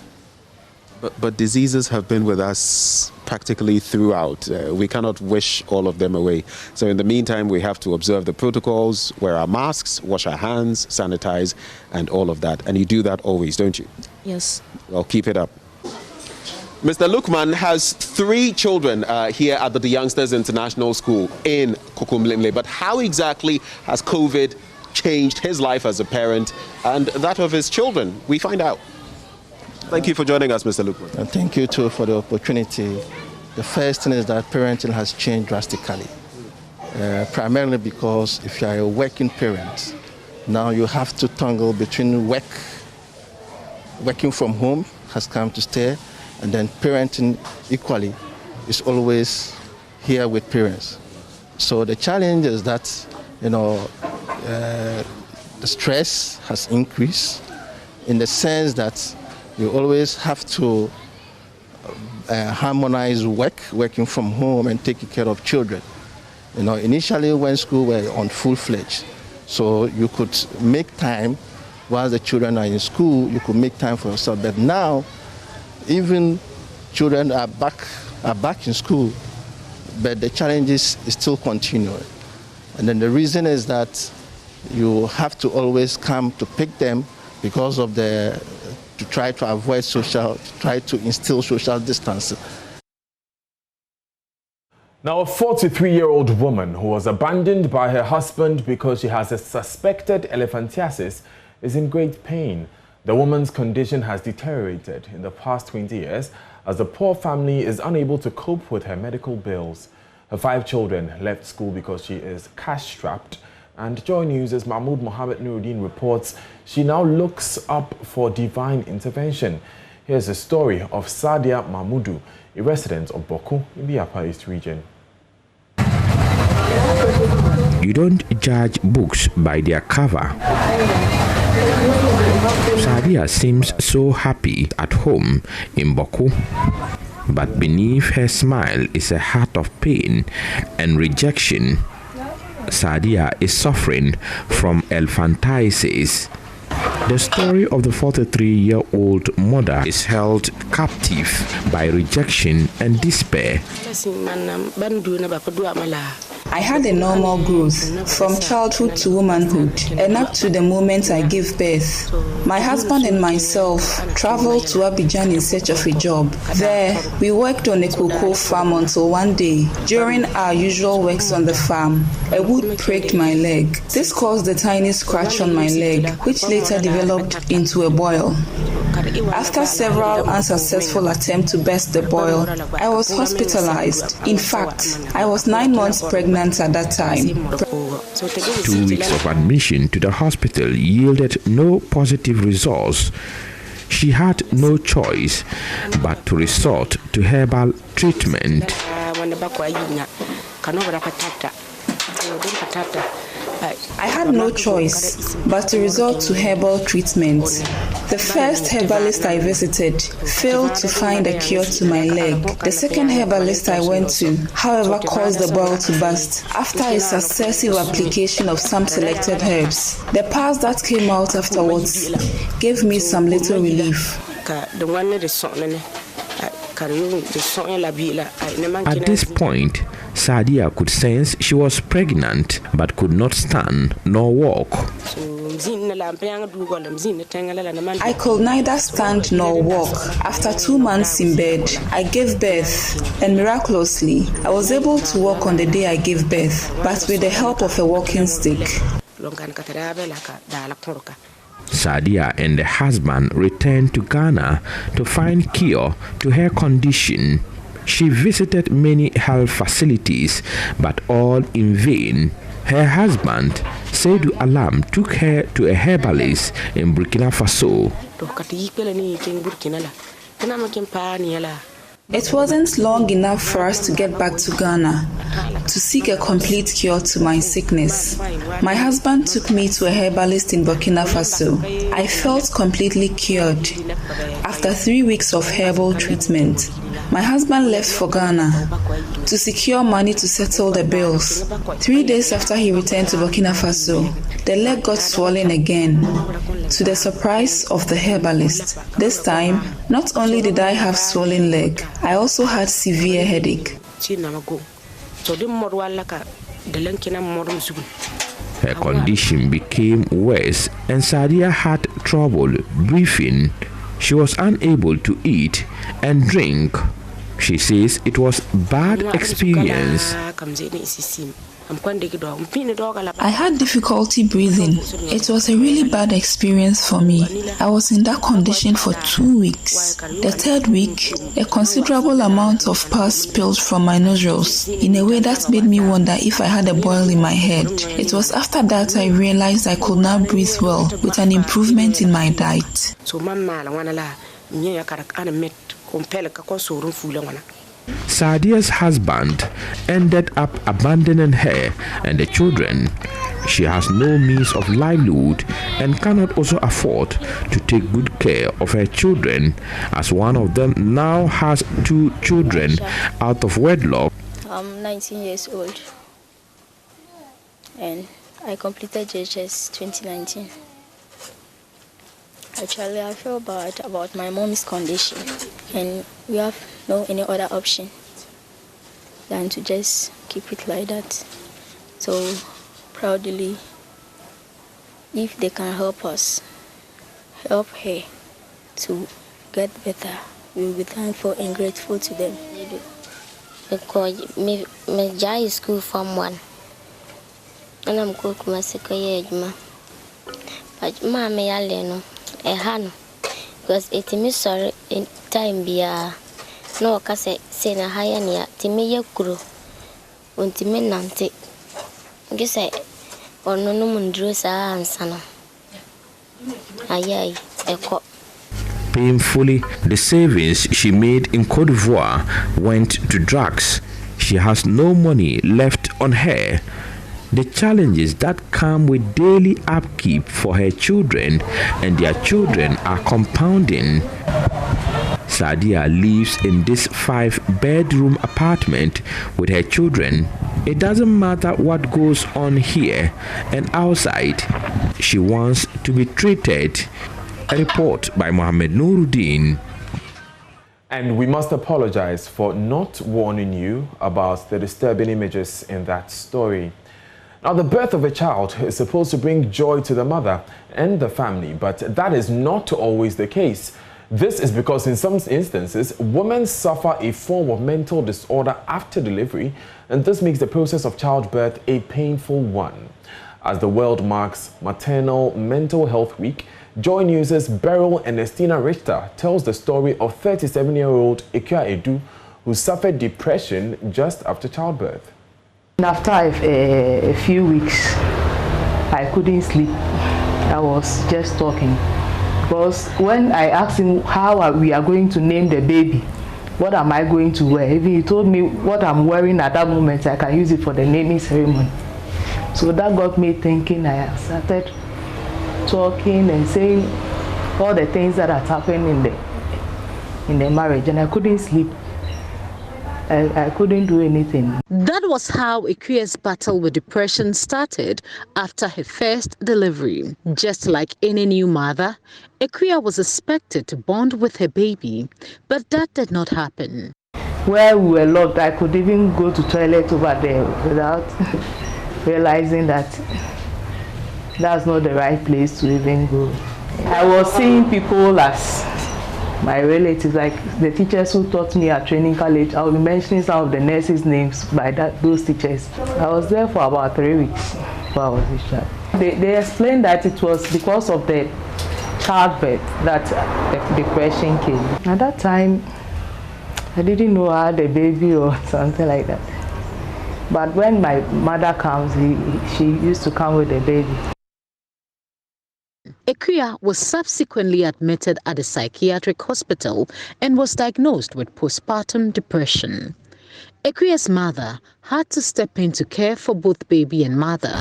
But diseases have been with us practically throughout. We cannot wish all of them away. So in the meantime, we have to observe the protocols, wear our masks, wash our hands, sanitize, and all of that. And you do that always, don't you? Yes. Well, keep it up. Mr. Lukman has 3 children here at the Youngsters International School in Kukumlimle. But how exactly has COVID changed his life as a parent and that of his children? We find out. Thank you for joining us, Mr. Lukman. And thank you too for the opportunity. The first thing is that parenting has changed drastically. Primarily because if you are a working parent, now you have to toggle between working from home has come to stay, and then parenting equally is always here with parents. So the challenge is that, the stress has increased in the sense that you always have to harmonize working from home and taking care of children. Initially when school were on full-fledged, so you could make time while the children are in school, you could make time for yourself. But now, even children are back in school, but the challenges is still continuing. And then the reason is that you have to always come to pick them because of the to try to avoid try to instill social distancing. Now, a 43-year-old woman who was abandoned by her husband because she has a suspected elephantiasis is in great pain. The woman's condition has deteriorated in the past 20 years as the poor family is unable to cope with her medical bills. Her 5 children left school because she is cash-strapped. And JoyNews' Mahmoud Mohammed Nuruddin reports she now looks up for divine intervention. Here's the story of Sadia Mahmoudou, a resident of Boku in the Upper East region. You don't judge books by their cover. Sadia seems so happy at home in Boku, but beneath her smile is a heart of pain and rejection. Sadia is suffering from elephantiasis. The story of the 43-year-old mother is held captive by rejection and despair. I had a normal growth from childhood to womanhood and up to the moment I gave birth. My husband and myself traveled to Abidjan in search of a job. There, we worked on a cocoa farm until one day, during our usual works on the farm, a wood pricked my leg. This caused a tiny scratch on my leg, which later developed into a boil. After several unsuccessful attempts to burst the boil, I was hospitalized. In fact, I was 9 months pregnant at that time. 2 weeks of admission to the hospital yielded no positive results. She had no choice but to resort to herbal treatment. I had no choice but to resort to herbal treatment. The first herbalist I visited failed to find a cure to my leg. The second herbalist I went to, however, caused the boil to burst after a successive application of some selected herbs. The pus that came out afterwards gave me some little relief. At this point, Sadia could sense she was pregnant but could not stand nor walk. I could neither stand nor walk. After 2 months in bed, I gave birth, and miraculously, I was able to walk on the day I gave birth, but with the help of a walking stick. Sadia and the husband returned to Ghana to find cure to her condition. She visited many health facilities, but all in vain. Her husband, Seydou Alam, took her to a herbalist in Burkina Faso. It wasn't long enough for us to get back to Ghana to seek a complete cure to my sickness. My husband took me to a herbalist in Burkina Faso. I felt completely cured after 3 weeks of herbal treatment. My husband left for Ghana to secure money to settle the bills. 3 days after he returned to Burkina Faso, the leg got swollen again, to the surprise of the herbalist. This time, not only did I have swollen leg, I also had severe headache. Her condition became worse and Sadia had trouble breathing. She was unable to eat and drink. She says it was a bad experience. I had difficulty breathing. It was a really bad experience for me. I was in that condition for 2 weeks. The 3rd week, a considerable amount of pus spilled from my nostrils in a way that made me wonder if I had a boil in my head. It was after that I realized I could now breathe well with an improvement in my diet. Sadia's husband ended up abandoning her and the children. She has no means of livelihood and cannot also afford to take good care of her children, as one of them now has 2 children out of wedlock. I'm 19 years old and I completed JHS 2019. Actually, I feel bad about my mom's condition, and we have no any other option than to just keep it like that. So, proudly, if they can help us, help her, to get better. We will be thankful and grateful to them. Because me jai school from 1. And I'm cook my second but mammy aleno a han because it is sorry in time be no case say na higher near Timmy Kuro until nante. Guess I or no mundrusa and sana. Ayay, a cop. Painfully, the savings she made in Cote d'Ivoire went to drugs. She has no money left on her. The challenges that come with daily upkeep for her children and their children are compounding. Sadia lives in this 5-bedroom apartment with her children. It doesn't matter what goes on here and outside. She wants to be treated. A report by Mohammed Nuruddin. And we must apologize for not warning you about the disturbing images in that story. Now, the birth of a child is supposed to bring joy to the mother and the family, but that is not always the case. This is because in some instances, women suffer a form of mental disorder after delivery, and this makes the process of childbirth a painful one. As the world marks Maternal Mental Health Week, JoyNews' Beryl Ernestina Richter tells the story of 37-year-old Ikea Edu, who suffered depression just after childbirth. After a few weeks, I couldn't sleep. I was just talking. Because when I asked him how we are going to name the baby, what am I going to wear? Even he told me what I'm wearing at that moment, I can use it for the naming ceremony. So that got me thinking. I started talking and saying all the things that had happened in the marriage, and I couldn't sleep. I couldn't do anything. That was how Ikuya's battle with depression started after her first delivery. Just like any new mother, Ikuya was expected to bond with her baby, but that did not happen. Where we were locked, I could even go to toilet over there without realizing that that's not the right place to even go. I was seeing people as my relatives, like the teachers who taught me at training college. I will be mentioning some of the nurses' names by those teachers. I was there for about 3 weeks before I was discharged. They explained that it was because of the childbirth that the depression came. At that time, I didn't know I had a baby or something like that. But when my mother comes, she used to come with the baby. Ikuya was subsequently admitted at a psychiatric hospital and was diagnosed with postpartum depression. Ikuya's mother had to step in to care for both baby and mother.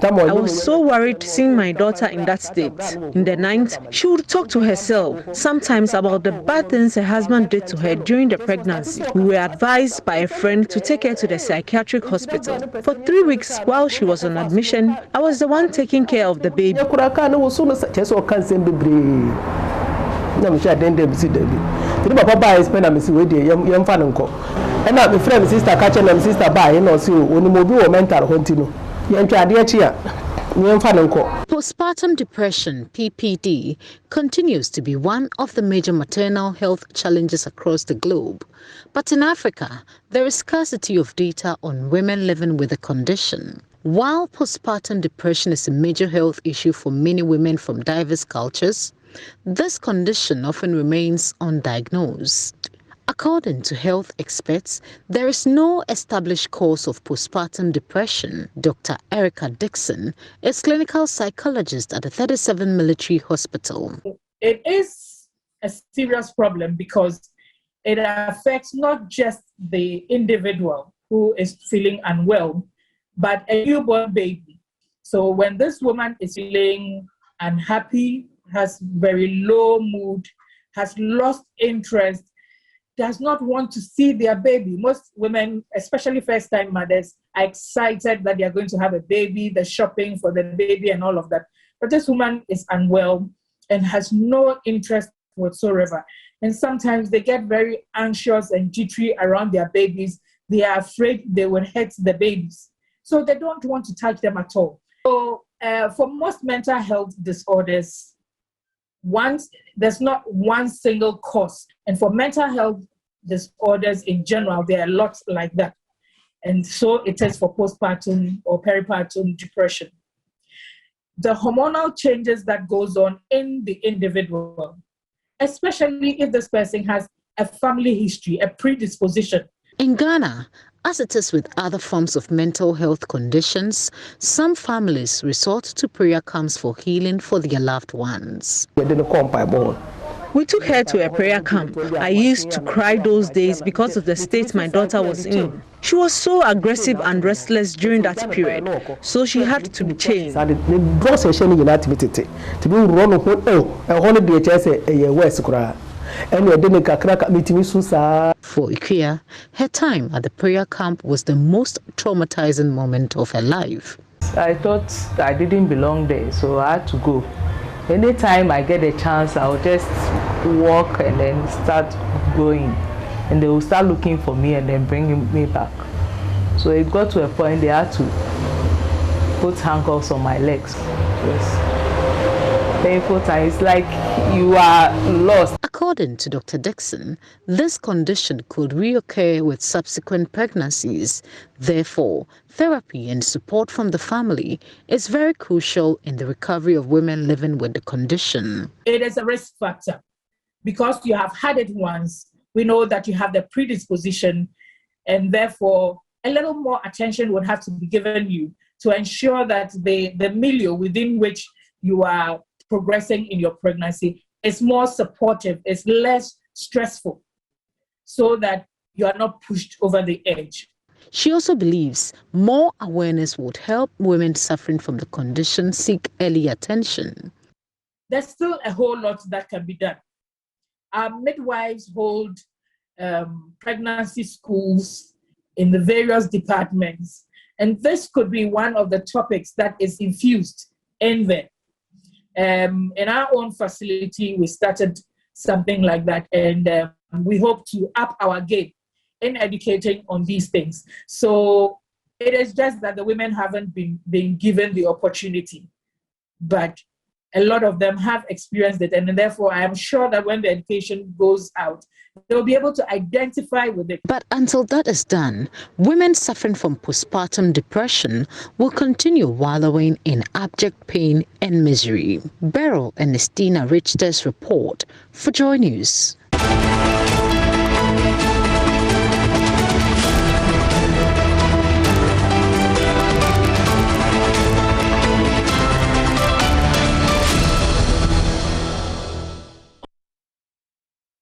I was so worried seeing my daughter in that state. In the night, she would talk to herself, sometimes about the bad things her husband did to her during the pregnancy. We were advised by a friend to take her to the psychiatric hospital. For 3 weeks while she was on admission, I was the one taking care of the baby. Postpartum depression, PPD, continues to be one of the major maternal health challenges across the globe. But in Africa, there is scarcity of data on women living with the condition. While postpartum depression is a major health issue for many women from diverse cultures, this condition often remains undiagnosed. According to health experts, there is no established cause of postpartum depression. Dr. Erica Dixon is clinical psychologist at the 37 Military Hospital. It is a serious problem because it affects not just the individual who is feeling unwell, but a newborn baby. So when this woman is feeling unhappy, has very low mood, has lost interest, does not want to see their baby. Most women, especially first-time mothers, are excited that they are going to have a baby, the shopping for the baby and all of that. But this woman is unwell and has no interest whatsoever. And sometimes they get very anxious and jittery around their babies. they are afraid they will hurt the babies. So they don't want to touch them at all. So for most mental health disorders, there's not one single cause. And for mental health disorders in general, there are lots like that. And so it is for postpartum or peripartum depression. The hormonal changes that goes on in the individual, especially if this person has a family history, a predisposition. In Ghana, as it is with other forms of mental health conditions, some families resort to prayer camps for healing for their loved ones. We took her to a prayer camp. I used to cry those days because of the state my daughter was in. She was so aggressive and restless during that period, so she had to be changed. For Ikuya, her time at the prayer camp was the most traumatizing moment of her life. I thought I didn't belong there, so I had to go. Anytime I get a chance, I'll just walk and then start going. And they will start looking for me and then bring me back. So it got to a point they had to put handcuffs on my legs. Yes. Painful time. It's like you are lost. According to Dr. Dixon, this condition could reoccur with subsequent pregnancies. Therefore, therapy and support from the family is very crucial in the recovery of women living with the condition. It is a risk factor. Because you have had it once, we know that you have the predisposition, and therefore a little more attention would have to be given you to ensure that the milieu within which you are progressing in your pregnancy is more supportive, is less stressful, so that you are not pushed over the edge. She also believes more awareness would help women suffering from the condition seek early attention. There's still a whole lot that can be done. Our midwives hold pregnancy schools in the various departments, and this could be one of the topics that is infused in there. In our own facility, we started something like that, and we hope to up our game in educating on these things. So it is just that the women haven't been given the opportunity, but a lot of them have experienced it, and therefore I am sure that when the education goes out, they'll be able to identify with it. But until that is done, women suffering from postpartum depression will continue wallowing in abject pain and misery. Beryl and Estina Richter's report for Joy News.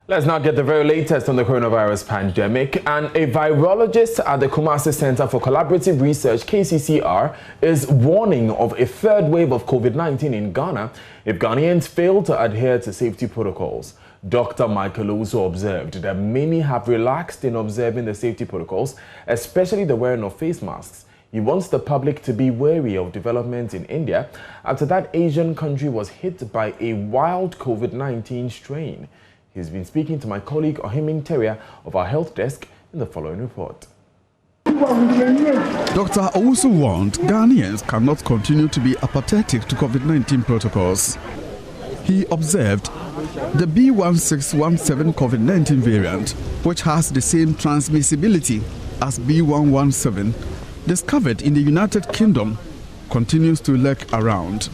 Let's now get the very latest on the coronavirus pandemic. And a virologist at the Kumasi Center for Collaborative Research, KCCR, is warning of a third wave of COVID-19 in Ghana if Ghanaians fail to adhere to safety protocols. Dr. Michael also observed that many have relaxed in observing the safety protocols, especially the wearing of face masks. He wants the public to be wary of developments in India after that Asian country was hit by a wild COVID-19 strain. He's been speaking to my colleague Ohimin Teria of our health desk in the following report. Dr. also warned Ghanaians cannot continue to be apathetic to COVID-19 protocols. He observed the B1617 COVID-19 variant, which has the same transmissibility as B117, discovered in the United Kingdom, continues to lurk around.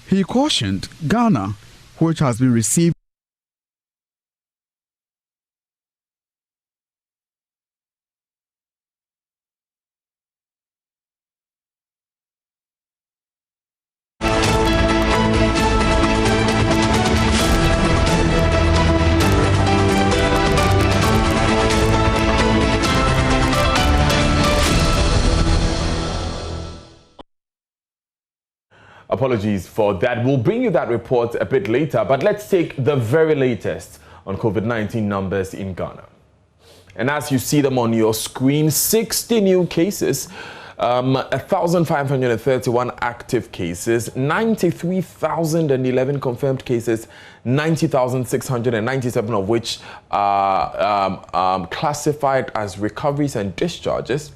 He cautioned Ghana, which has been received Apologies for that. We'll bring you that report a bit later, but let's take the very latest on COVID-19 numbers in Ghana. And as you see them on your screen, 60 new cases 1,531 active cases, 93,011 confirmed cases, 90,697 of which are classified as recoveries and discharges,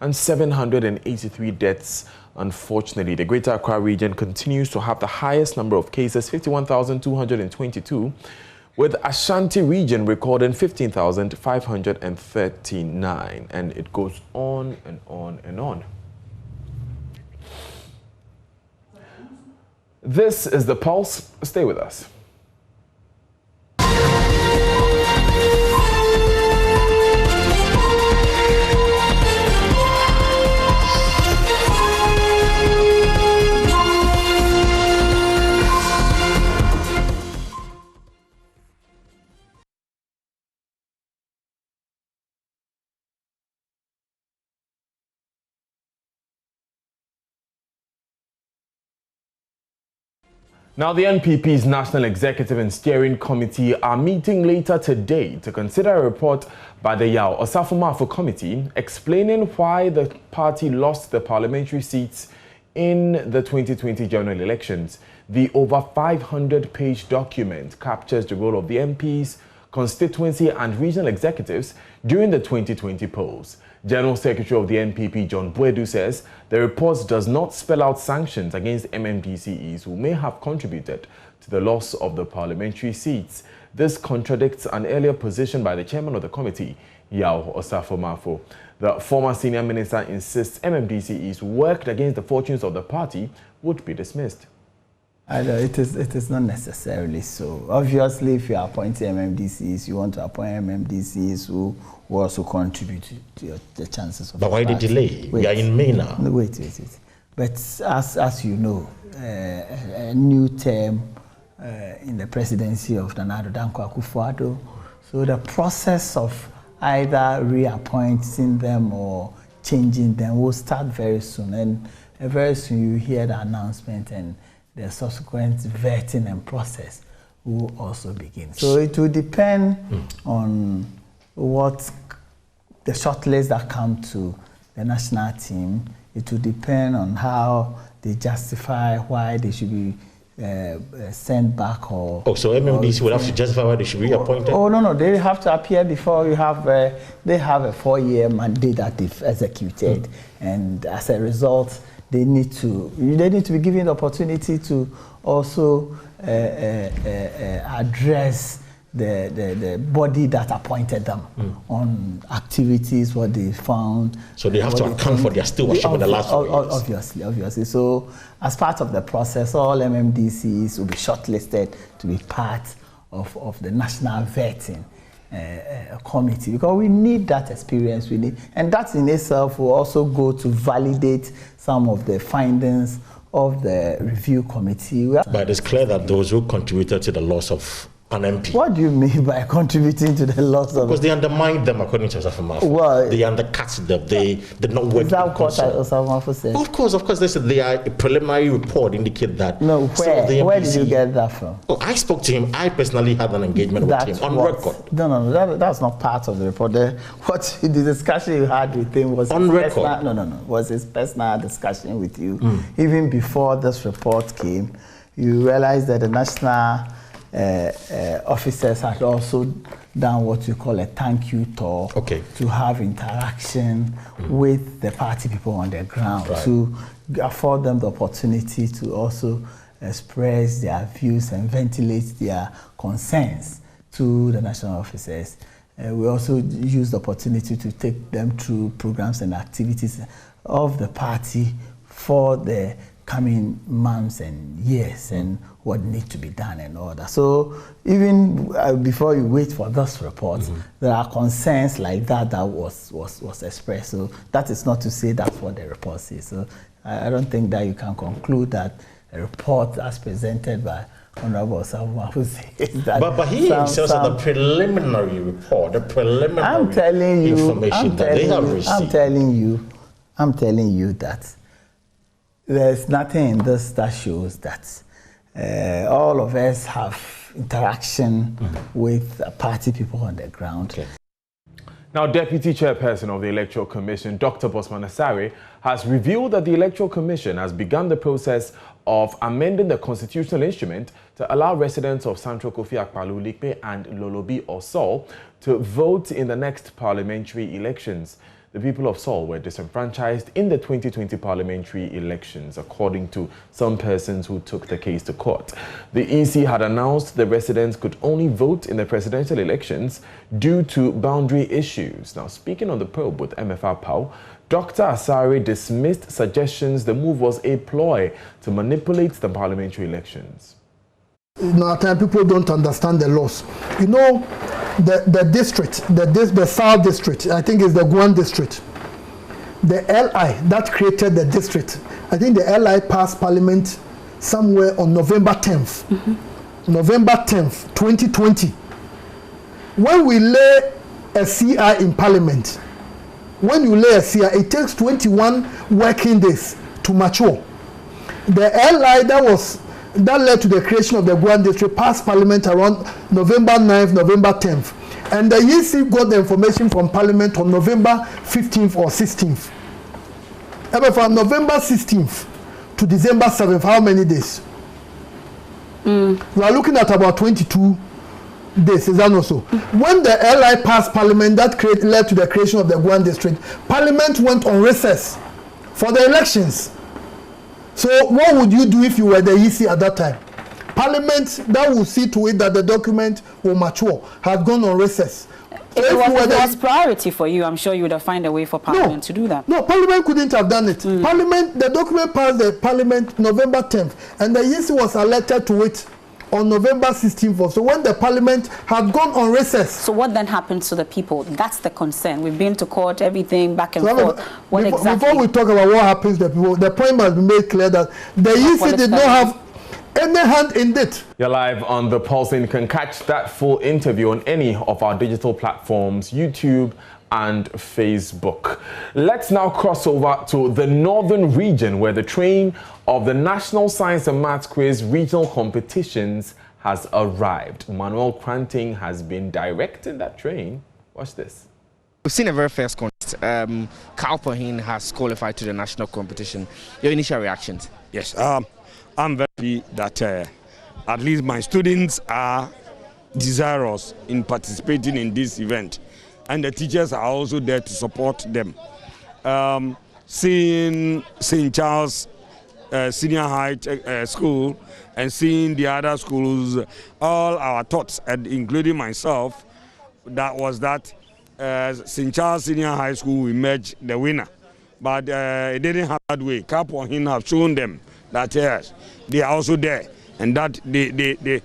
and 783 deaths. Unfortunately, the Greater Accra region continues to have the highest number of cases, 51,222, with Ashanti region recording 15,539, and it goes on and on and on. This is The Pulse. Stay with us. Now, the NPP's National Executive and Steering Committee are meeting later today to consider a report by the Yao Osafo-Maafo Committee explaining why the party lost the parliamentary seats in the 2020 general elections. The over 500-page document captures the role of the MPs, constituency and regional executives during the 2020 polls. General Secretary of the NPP, John Boedu, says the report does not spell out sanctions against MMDCEs who may have contributed to the loss of the parliamentary seats. This contradicts an earlier position by the chairman of the committee, Yao Osafo-Maafo. The former senior minister insists MMDCEs who worked against the fortunes of the party would be dismissed. It is not necessarily so. Obviously, if you are appointing MMDCs, you want to appoint MMDCs who also contribute to the chances of. But why the delay? We are in May now. No, wait. But as you know, a new term in the presidency of Nana Addo Dankwa Akufo-Addo, so the process of either reappointing them or changing them will start very soon, and very soon you hear the announcement and the subsequent vetting and process will also begin. So it will depend on what the shortlist that come to the national team. It will depend on how they justify why they should be sent back or... Oh, so MMDC will have to justify why they should be reappointed? Oh, no, they have to appear before you have... they have a 4-year mandate that they've executed, and as a result, they need to be given the opportunity to also address the body that appointed them on activities, what they found. So they have to account for their stewardship in the last 4 years. Obviously. So as part of the process, all MMDCs will be shortlisted to be part of the national vetting committee, because we need that experience. And that in itself will also go to validate some of the findings of the review committee. But it's clear that those who contributed to the loss of an MP. What do you mean by contributing to the loss of? Because they undermined them, according to Osafo-Maafo. Well, they undercut them. They did not work. Is that what Osafo-Maafo said? Of course. They said a preliminary report indicate that. No, where did you get that from? Oh, I spoke to him. I personally had an engagement with him on record. No, that's not part of the report. The discussion you had with him was on record. Was his personal discussion with you. Even before this report came, you realized that the national officers had also done what you call a thank you tour to have interaction with the party people on the ground, to afford them the opportunity to also express their views and ventilate their concerns to the national officers. We also used the opportunity to take them through programs and activities of the party for the coming months and years and what needs to be done and all that. So even before you wait for this report, there are concerns like that was expressed. So that is not to say that's what the report says. So I don't think that you can conclude that a report as presented by Honorable Osafo-Maafo says that. But he himself said the preliminary report, the preliminary information that they have received. I'm telling you that there's nothing in this that shows that all of us have interaction with party people on the ground. Now, Deputy Chairperson of the Electoral Commission, Dr. Bosman Asare, has revealed that the Electoral Commission has begun the process of amending the constitutional instrument to allow residents of Central Kofi Akpalu, Likpe and Lolobi or Seoul to vote in the next parliamentary elections. The people of Seoul were disenfranchised in the 2020 parliamentary elections, according to some persons who took the case to court. The EC had announced the residents could only vote in the presidential elections due to boundary issues. Now, speaking on the probe with MFR POW, Dr. Asare dismissed suggestions the move was a ploy to manipulate the parliamentary elections. At times people don't understand the laws. You know, the district, the South district, I think is the Guan district. The LI that created the district, I think the LI passed parliament somewhere on November 10th. November 10th, 2020. When we lay a CI in parliament, when you lay a CI, it takes 21 working days to mature. The LI that led to the creation of the Guan district passed parliament around November 9th, November 10th. And the EC got the information from parliament on November 15th or 16th. And from November 16th to December 7th, how many days? We are looking at about 22 days, is that not so? When the LI passed parliament that led to the creation of the Guan district, parliament went on recess for the elections. So what would you do if you were the EC at that time? Parliament that will see to it that the document will mature has gone on recess. If it was priority for you, I'm sure you would have found a way for Parliament to do that. No, Parliament couldn't have done it. Parliament, the document passed the Parliament November 10th, and the EC was alerted to it on November 16th. So when the Parliament had gone on recess. So what then happens to the people? That's the concern. We've been to court, everything back and forth. Before we talk about what happens to the people, the point must be made clear that the EC did not have any hand in it. You're live on The Pulse, and you can catch that full interview on any of our digital platforms, YouTube and Facebook. Let's now cross over to the northern region, where the train of the National Science and Maths Quiz regional competitions has arrived. Manuel Kranting has been directing that train. Watch this. We've seen a very first contest. Kalpohin has qualified to the national competition. Your initial reactions? Yes, I'm very happy that at least my students are desirous in participating in this event, and the teachers are also there to support them. Seeing St. Charles Senior High School and seeing the other schools, all our thoughts, and including myself, that was that St. Charles Senior High School will emerge the winner. But it didn't happen that way. Kalpohin have shown them that yes, they are also there, and that they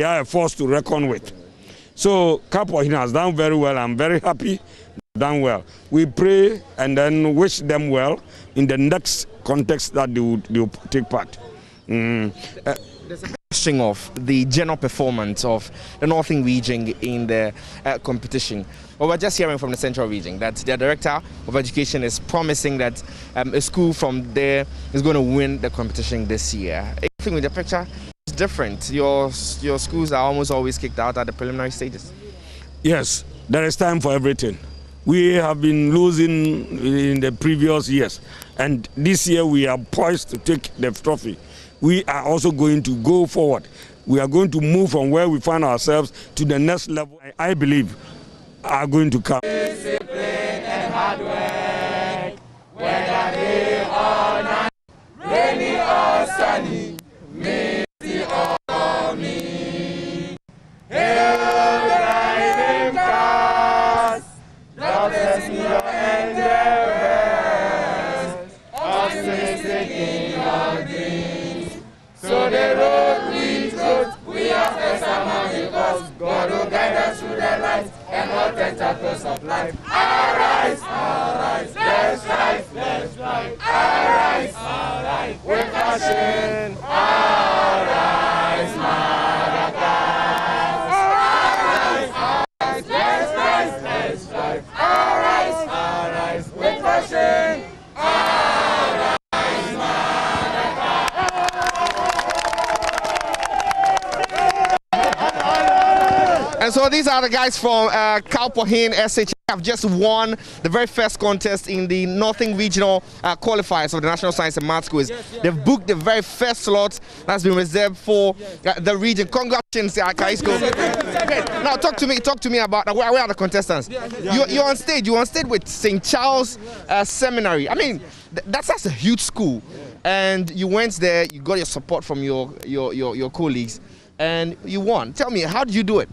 are a force to reckon with. So Kalpohin has done very well. I'm very happy done well. We pray and then wish them well in the next context that they will take part. There's a question of the general performance of the northern region in the competition. Well, we're just hearing from the central region that their director of education is promising that a school from there is going to win the competition this year. I think with the picture is different. Your schools are almost always kicked out at the preliminary stages. Yes, there is time for everything. We have been losing in the previous years, and this year we are poised to take the trophy. We are also going to go forward. We are going to move from where we find ourselves to the next level. I believe are going to come. Discipline and hard work, whether day or night, rainy or sunny, misty or me. Hail the rising stars, doctors in your endeavors, optimistic in your dreams. So the road we chose, we have a summer because God will guide us through the light and all tentacles of life. Arise, arise, let's rise, let's rise. Arise, arise, with passion. Arise, Madagascar. Arise, arise, let's rise, let's rise. Arise, arise, with passion. And so these are the guys from Kalpohin SH have just won the very first contest in the Northern Regional qualifiers of the National Science and Maths Quiz. They've booked the very first slot that's been reserved for the region. Congratulations, Kaisko. Now talk to me about where are the contestants? You're on stage. You're on stage with St. Charles Seminary. I mean, that's a huge school, and you went there. You got your support from your colleagues, and you won. Tell me, how did you do it?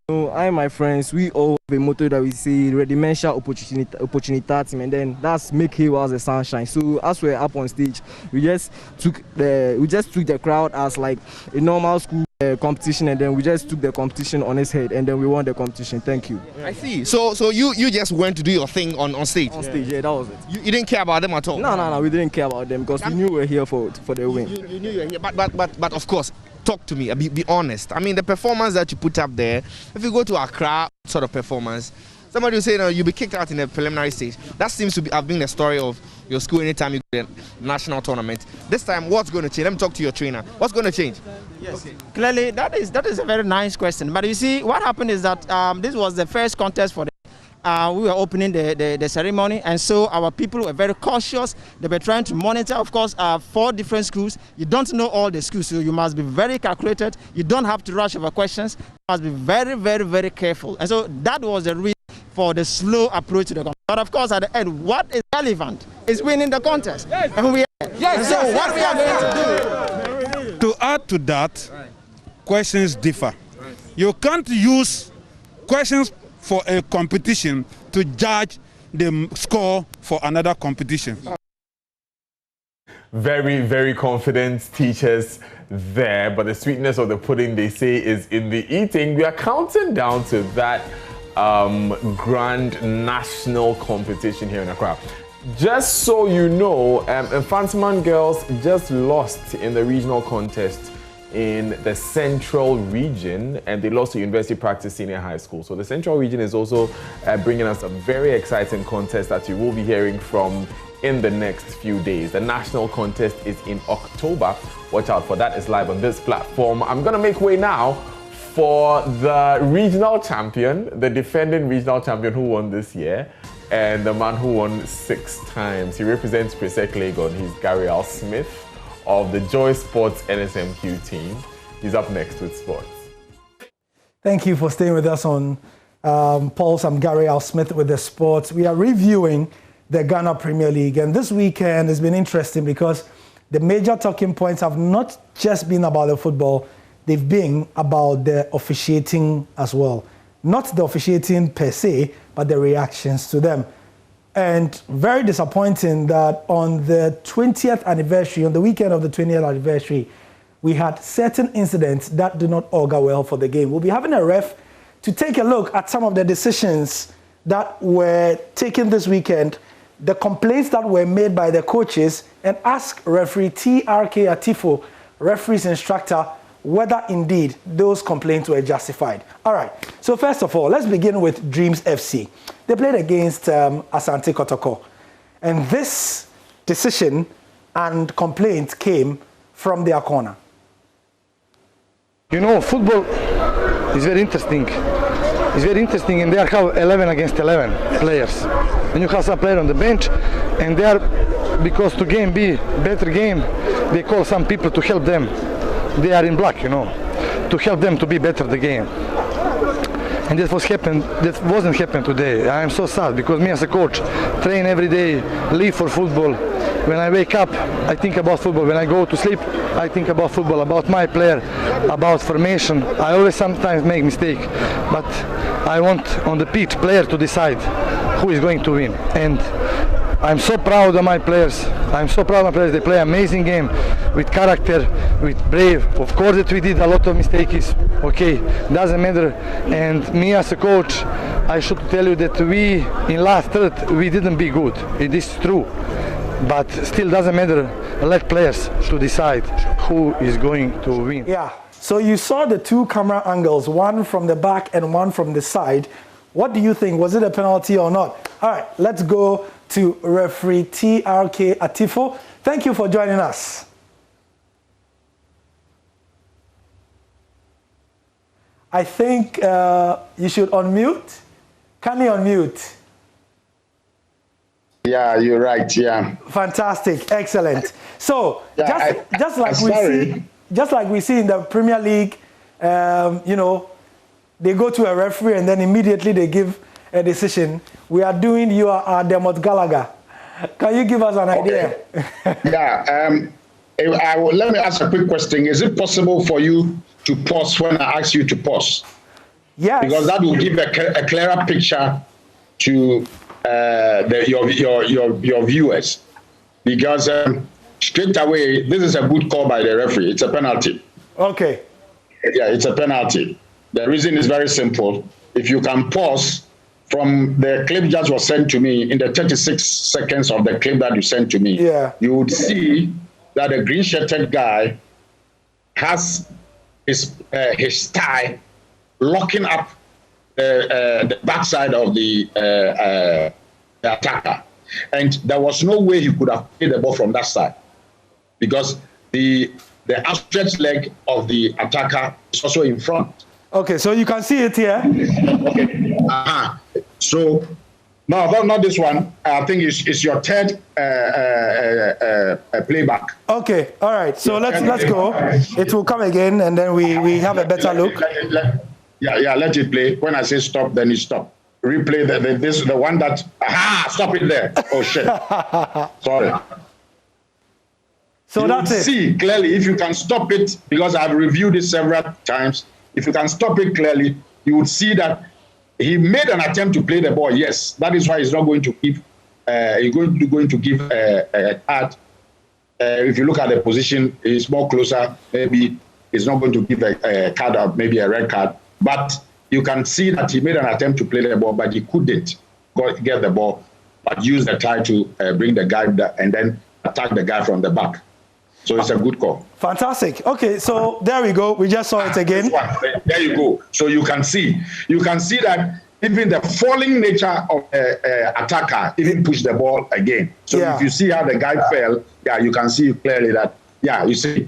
I and my friends, we all have a motto that we say redimension opportunity, and then that's make hay while the sun shines. So as we're up on stage, we just took the crowd as like a normal school competition, and then we just took the competition on its head, and then we won the competition. Thank you. I see. So you just went to do your thing on stage. On stage, yeah, that was it. You didn't care about them at all. No, we didn't care about them because we knew we were here for the win. You knew you were here, but of course. Talk to me, be honest. I mean, the performance that you put up there, if you go to Accra sort of performance, somebody will say, no, you'll be kicked out in the preliminary stage. That seems to have been the story of your school anytime you go to the national tournament. This time, what's going to change? Let me talk to your trainer. What's going to change? Yes, okay. Clearly, that is a very nice question. But you see, what happened is that this was the first contest for we were opening the ceremony, and so our people were very cautious. They were trying to monitor, of course, 4 different schools. You don't know all the schools, so you must be very calculated. You don't have to rush over questions. You must be very, very, very careful. And so that was the reason for the slow approach to the contest. But of course, at the end, what is relevant is winning the contest. Yes. And we are. Yes. So what we are going to do. To add to that, questions differ. You can't use questions for a competition to judge the score for another competition. Very, very confident teachers there, but the sweetness of the pudding, they say, is in the eating. We are counting down to that grand national competition here in Accra. Just so you know, Infantsman girls just lost in the regional contest in the Central Region, and they lost to University Practice Senior High School. So the Central Region is also bringing us a very exciting contest that you will be hearing from in the next few days. The national contest is in October. Watch out for that. It's live on this platform. I'm going to make way now for the regional champion, the defending regional champion who won this year, and the man who won 6 times. He represents Presec Legon. He's Gary Al Smith of the Joy Sports NSMQ team. He's up next with sports. Thank you for staying with us on Pulse. I'm Gary Al Smith with the sports. We are reviewing the Ghana Premier League, and this weekend has been interesting because the major talking points have not just been about the football, they've been about the officiating as well. Not the officiating per se, but the reactions to them. And very disappointing that on the 20th anniversary, on the weekend of the 20th anniversary, we had certain incidents that do not augur well for the game. We'll be having a ref to take a look at some of the decisions that were taken this weekend, the complaints that were made by the coaches, and ask referee TRK Atifo, referee's instructor, whether indeed those complaints were justified. All right, so first of all, let's begin with Dreams FC. They played against Asante Kotoko, and this decision and complaint came from their corner. You know, football is very interesting. It's very interesting, and they have 11 against 11 players. And you have some player on the bench, and they are, because to game be better game, they call some people to help them. They are in black, you know, to help them to be better the game. And that wasn't happened today. I am so sad because me as a coach train every day, live for football. When I wake up, I think about football. When I go to sleep, I think about football, about my player, about formation. I always sometimes make mistake, but I want on the pitch player to decide who is going to win. And I'm so proud of my players. I'm so proud of my players. They play amazing game with character, with brave. Of course that we did a lot of mistakes. Okay, doesn't matter. And me as a coach, I should tell you that we in last third we didn't be good. It is true. But still doesn't matter. Let players to decide who is going to win. Yeah. So you saw the 2 camera angles, one from the back and one from the side. What do you think? Was it a penalty or not? All right, let's go to referee TRK Atifo. Thank you for joining us. I think you should unmute. Can you unmute? Yeah, you're right. Yeah. Fantastic, excellent. So yeah, just like we see in the Premier League, you know, they go to a referee and then immediately they give a decision. We are doing your Dermot Gallagher. Can you give us an idea? Yeah. Let me ask a quick question. Is it possible for you to pause when I ask you to pause? Yes. Because that will give a clearer picture to your viewers. Because straight away, this is a good call by the referee. It's a penalty. Okay. Yeah, it's a penalty. The reason is very simple. If you can pause from the clip just was sent to me, in the 36 seconds of the clip that you sent to me, you would see that the green-shirted guy has his thigh locking up the backside of the attacker. And there was no way he could have played the ball from that side because the outstretched leg of the attacker is also in front. Okay, so you can see it here. Okay. So, no, not this one. I think it's your third playback. Okay, all right. So let's go. It will come again, and then we have a better look. Let it play. When I say stop, then you stop. Replay the one that. Stop it there. Oh shit. Sorry. So that's it. See clearly if you can stop it, because I've reviewed it several times. If you can stop it clearly, you would see that he made an attempt to play the ball. Yes, that is why he's not going to give. He's going to give a card. If you look at the position, he's more closer. Maybe he's not going to give a card or maybe a red card. But you can see that he made an attempt to play the ball, but he couldn't get the ball. But used the tie to bring the guy and then attack the guy from the back. So it's a good call. Fantastic. Okay, so there we go. We just saw it again. There you go. So you can see that even the falling nature of the attacker even pushed the ball again. So if you see how the guy fell, you can see clearly that, you see.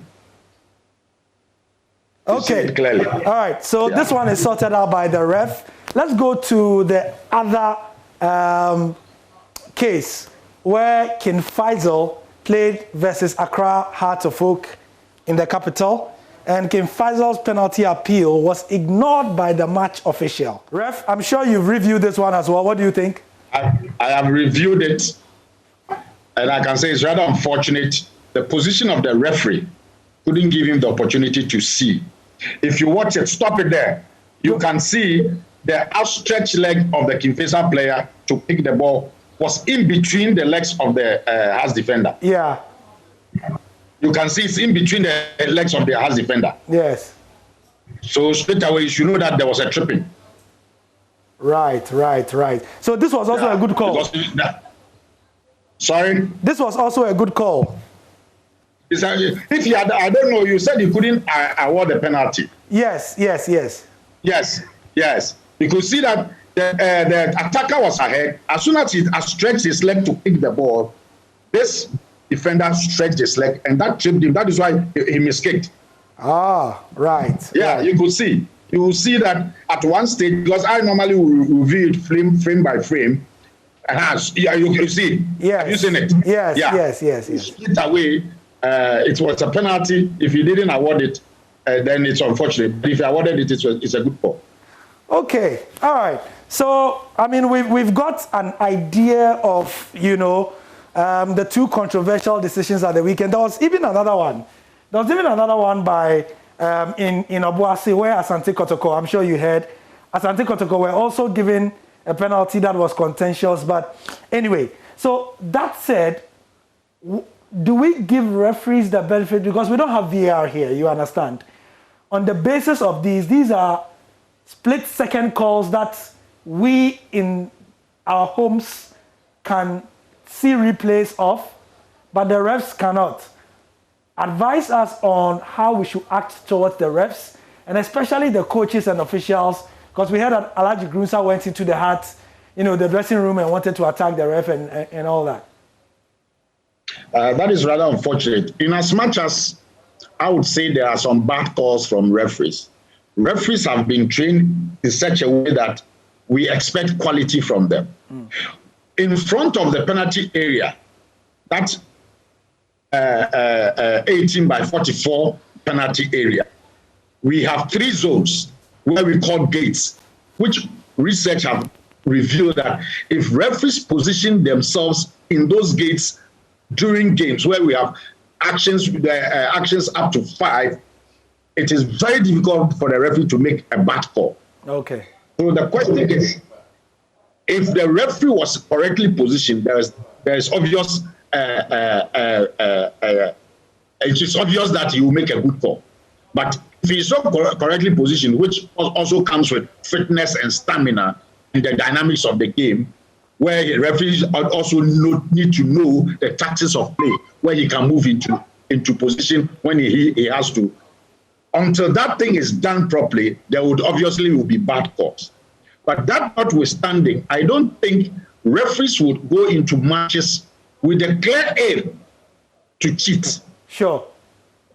Okay. See clearly. All right. So this one is sorted out by the ref. Let's go to the other case where King Faisal played versus Accra Heart of Oak in the capital, and King Faisal's penalty appeal was ignored by the match official. Ref, I'm sure you've reviewed this one as well. What do you think? I have reviewed it, and I can say it's rather unfortunate. The position of the referee couldn't give him the opportunity to see. If you watch it, stop it there. You can see the outstretched leg of the King Faisal player to pick the ball was in between the legs of the Hearts defender. Yeah. You can see it's in between the legs of the Hearts defender. Yes. So straight away, you should know that there was a tripping. Right. So this was also a good call. Sorry? This was also a good call. If you had, I don't know, you said you couldn't award the penalty. Yes. You could see that the attacker was ahead. As soon as he stretched his leg to pick the ball, this defender stretched his leg, and that tripped him. That is why he miskicked. Right. Yeah, you could see. You will see that at one stage, because I normally will review it frame by frame. You see. Yes. Have you seen it? Yes. Straight away, it was a penalty. If you didn't award it, then it's unfortunate. But if you awarded it, it's a good call. Okay. All right. So, I mean, we've got an idea of, the two controversial decisions at the weekend. There was even another one. By in Obuasi where Asante Kotoko, I'm sure you heard, Asante Kotoko were also given a penalty that was contentious. But anyway, so that said, do we give referees the benefit? Because we don't have VAR here, you understand. On the basis of these are split-second calls that we in our homes can see replays of, but the refs cannot. Advise us on how we should act towards the refs, and especially the coaches and officials, because we heard that Alhaji Grunsa went into the the dressing room and wanted to attack the ref and all that. That is rather unfortunate. In as much as I would say there are some bad calls from referees, referees have been trained in such a way that we expect quality from them. In front of the penalty area, that's 18 by 44 penalty area, we have 3 zones where we call gates, which research have revealed that if referees position themselves in those gates during games where we have actions up to 5, it is very difficult for the referee to make a bad call. Okay. So the question is, if the referee was correctly positioned, there is obvious. It is obvious that he will make a good call. But if he is not correctly positioned, which also comes with fitness and stamina and the dynamics of the game, where referees also need to know the tactics of play, where he can move into position when he has to. Until that thing is done properly, there would obviously be bad calls. But that notwithstanding, I don't think referees would go into matches with a clear aim to cheat. Sure.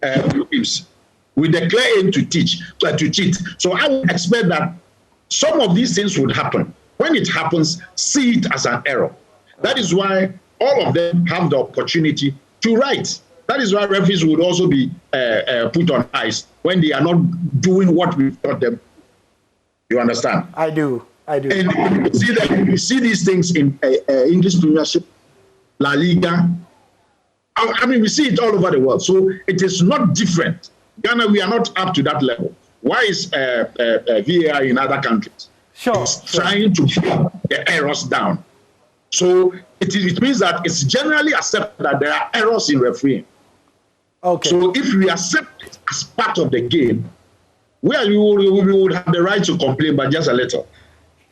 With a clear aim to cheat. So I would expect that some of these things would happen. When it happens, see it as an error. That is why all of them have the opportunity to write. That is why referees would also be put on ice when they are not doing what we taught them. You understand? I do. And you see these things in English Premiership, La Liga. I mean, we see it all over the world. So it is not different. Ghana, we are not up to that level. Why is VAR in other countries? Sure. It's trying to put the errors down. So it means that it's generally accepted that there are errors in refereeing. Okay. So if we accept it as part of the game, we would have the right to complain, but just a little.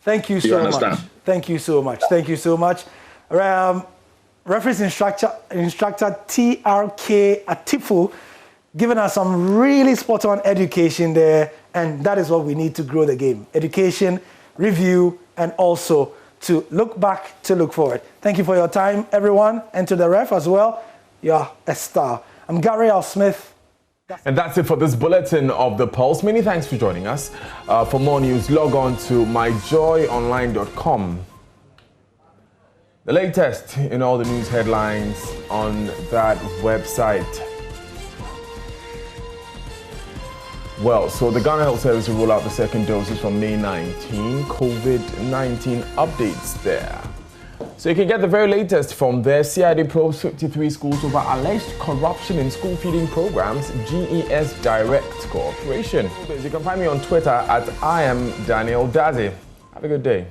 Thank you so much. Thank you so much. Thank you so much. Referees instructor TRK Atifu giving us some really spot-on education there, and that is what we need to grow the game. Education, review, and also to look back, to look forward. Thank you for your time, everyone, and to the ref as well. You're a star. I'm Gary L. Smith. And that's it for this bulletin of The Pulse. Many thanks for joining us. For more news, log on to myjoyonline.com. The latest in all the news headlines on that website. Well, so the Ghana Health Service will roll out the second doses from May 19. COVID-19 updates there. So you can get the very latest from there. CID probes 53 schools over alleged corruption in school feeding programs, GES Direct Cooperation. You can find me on Twitter at I am Daniel Dazi. Have a good day.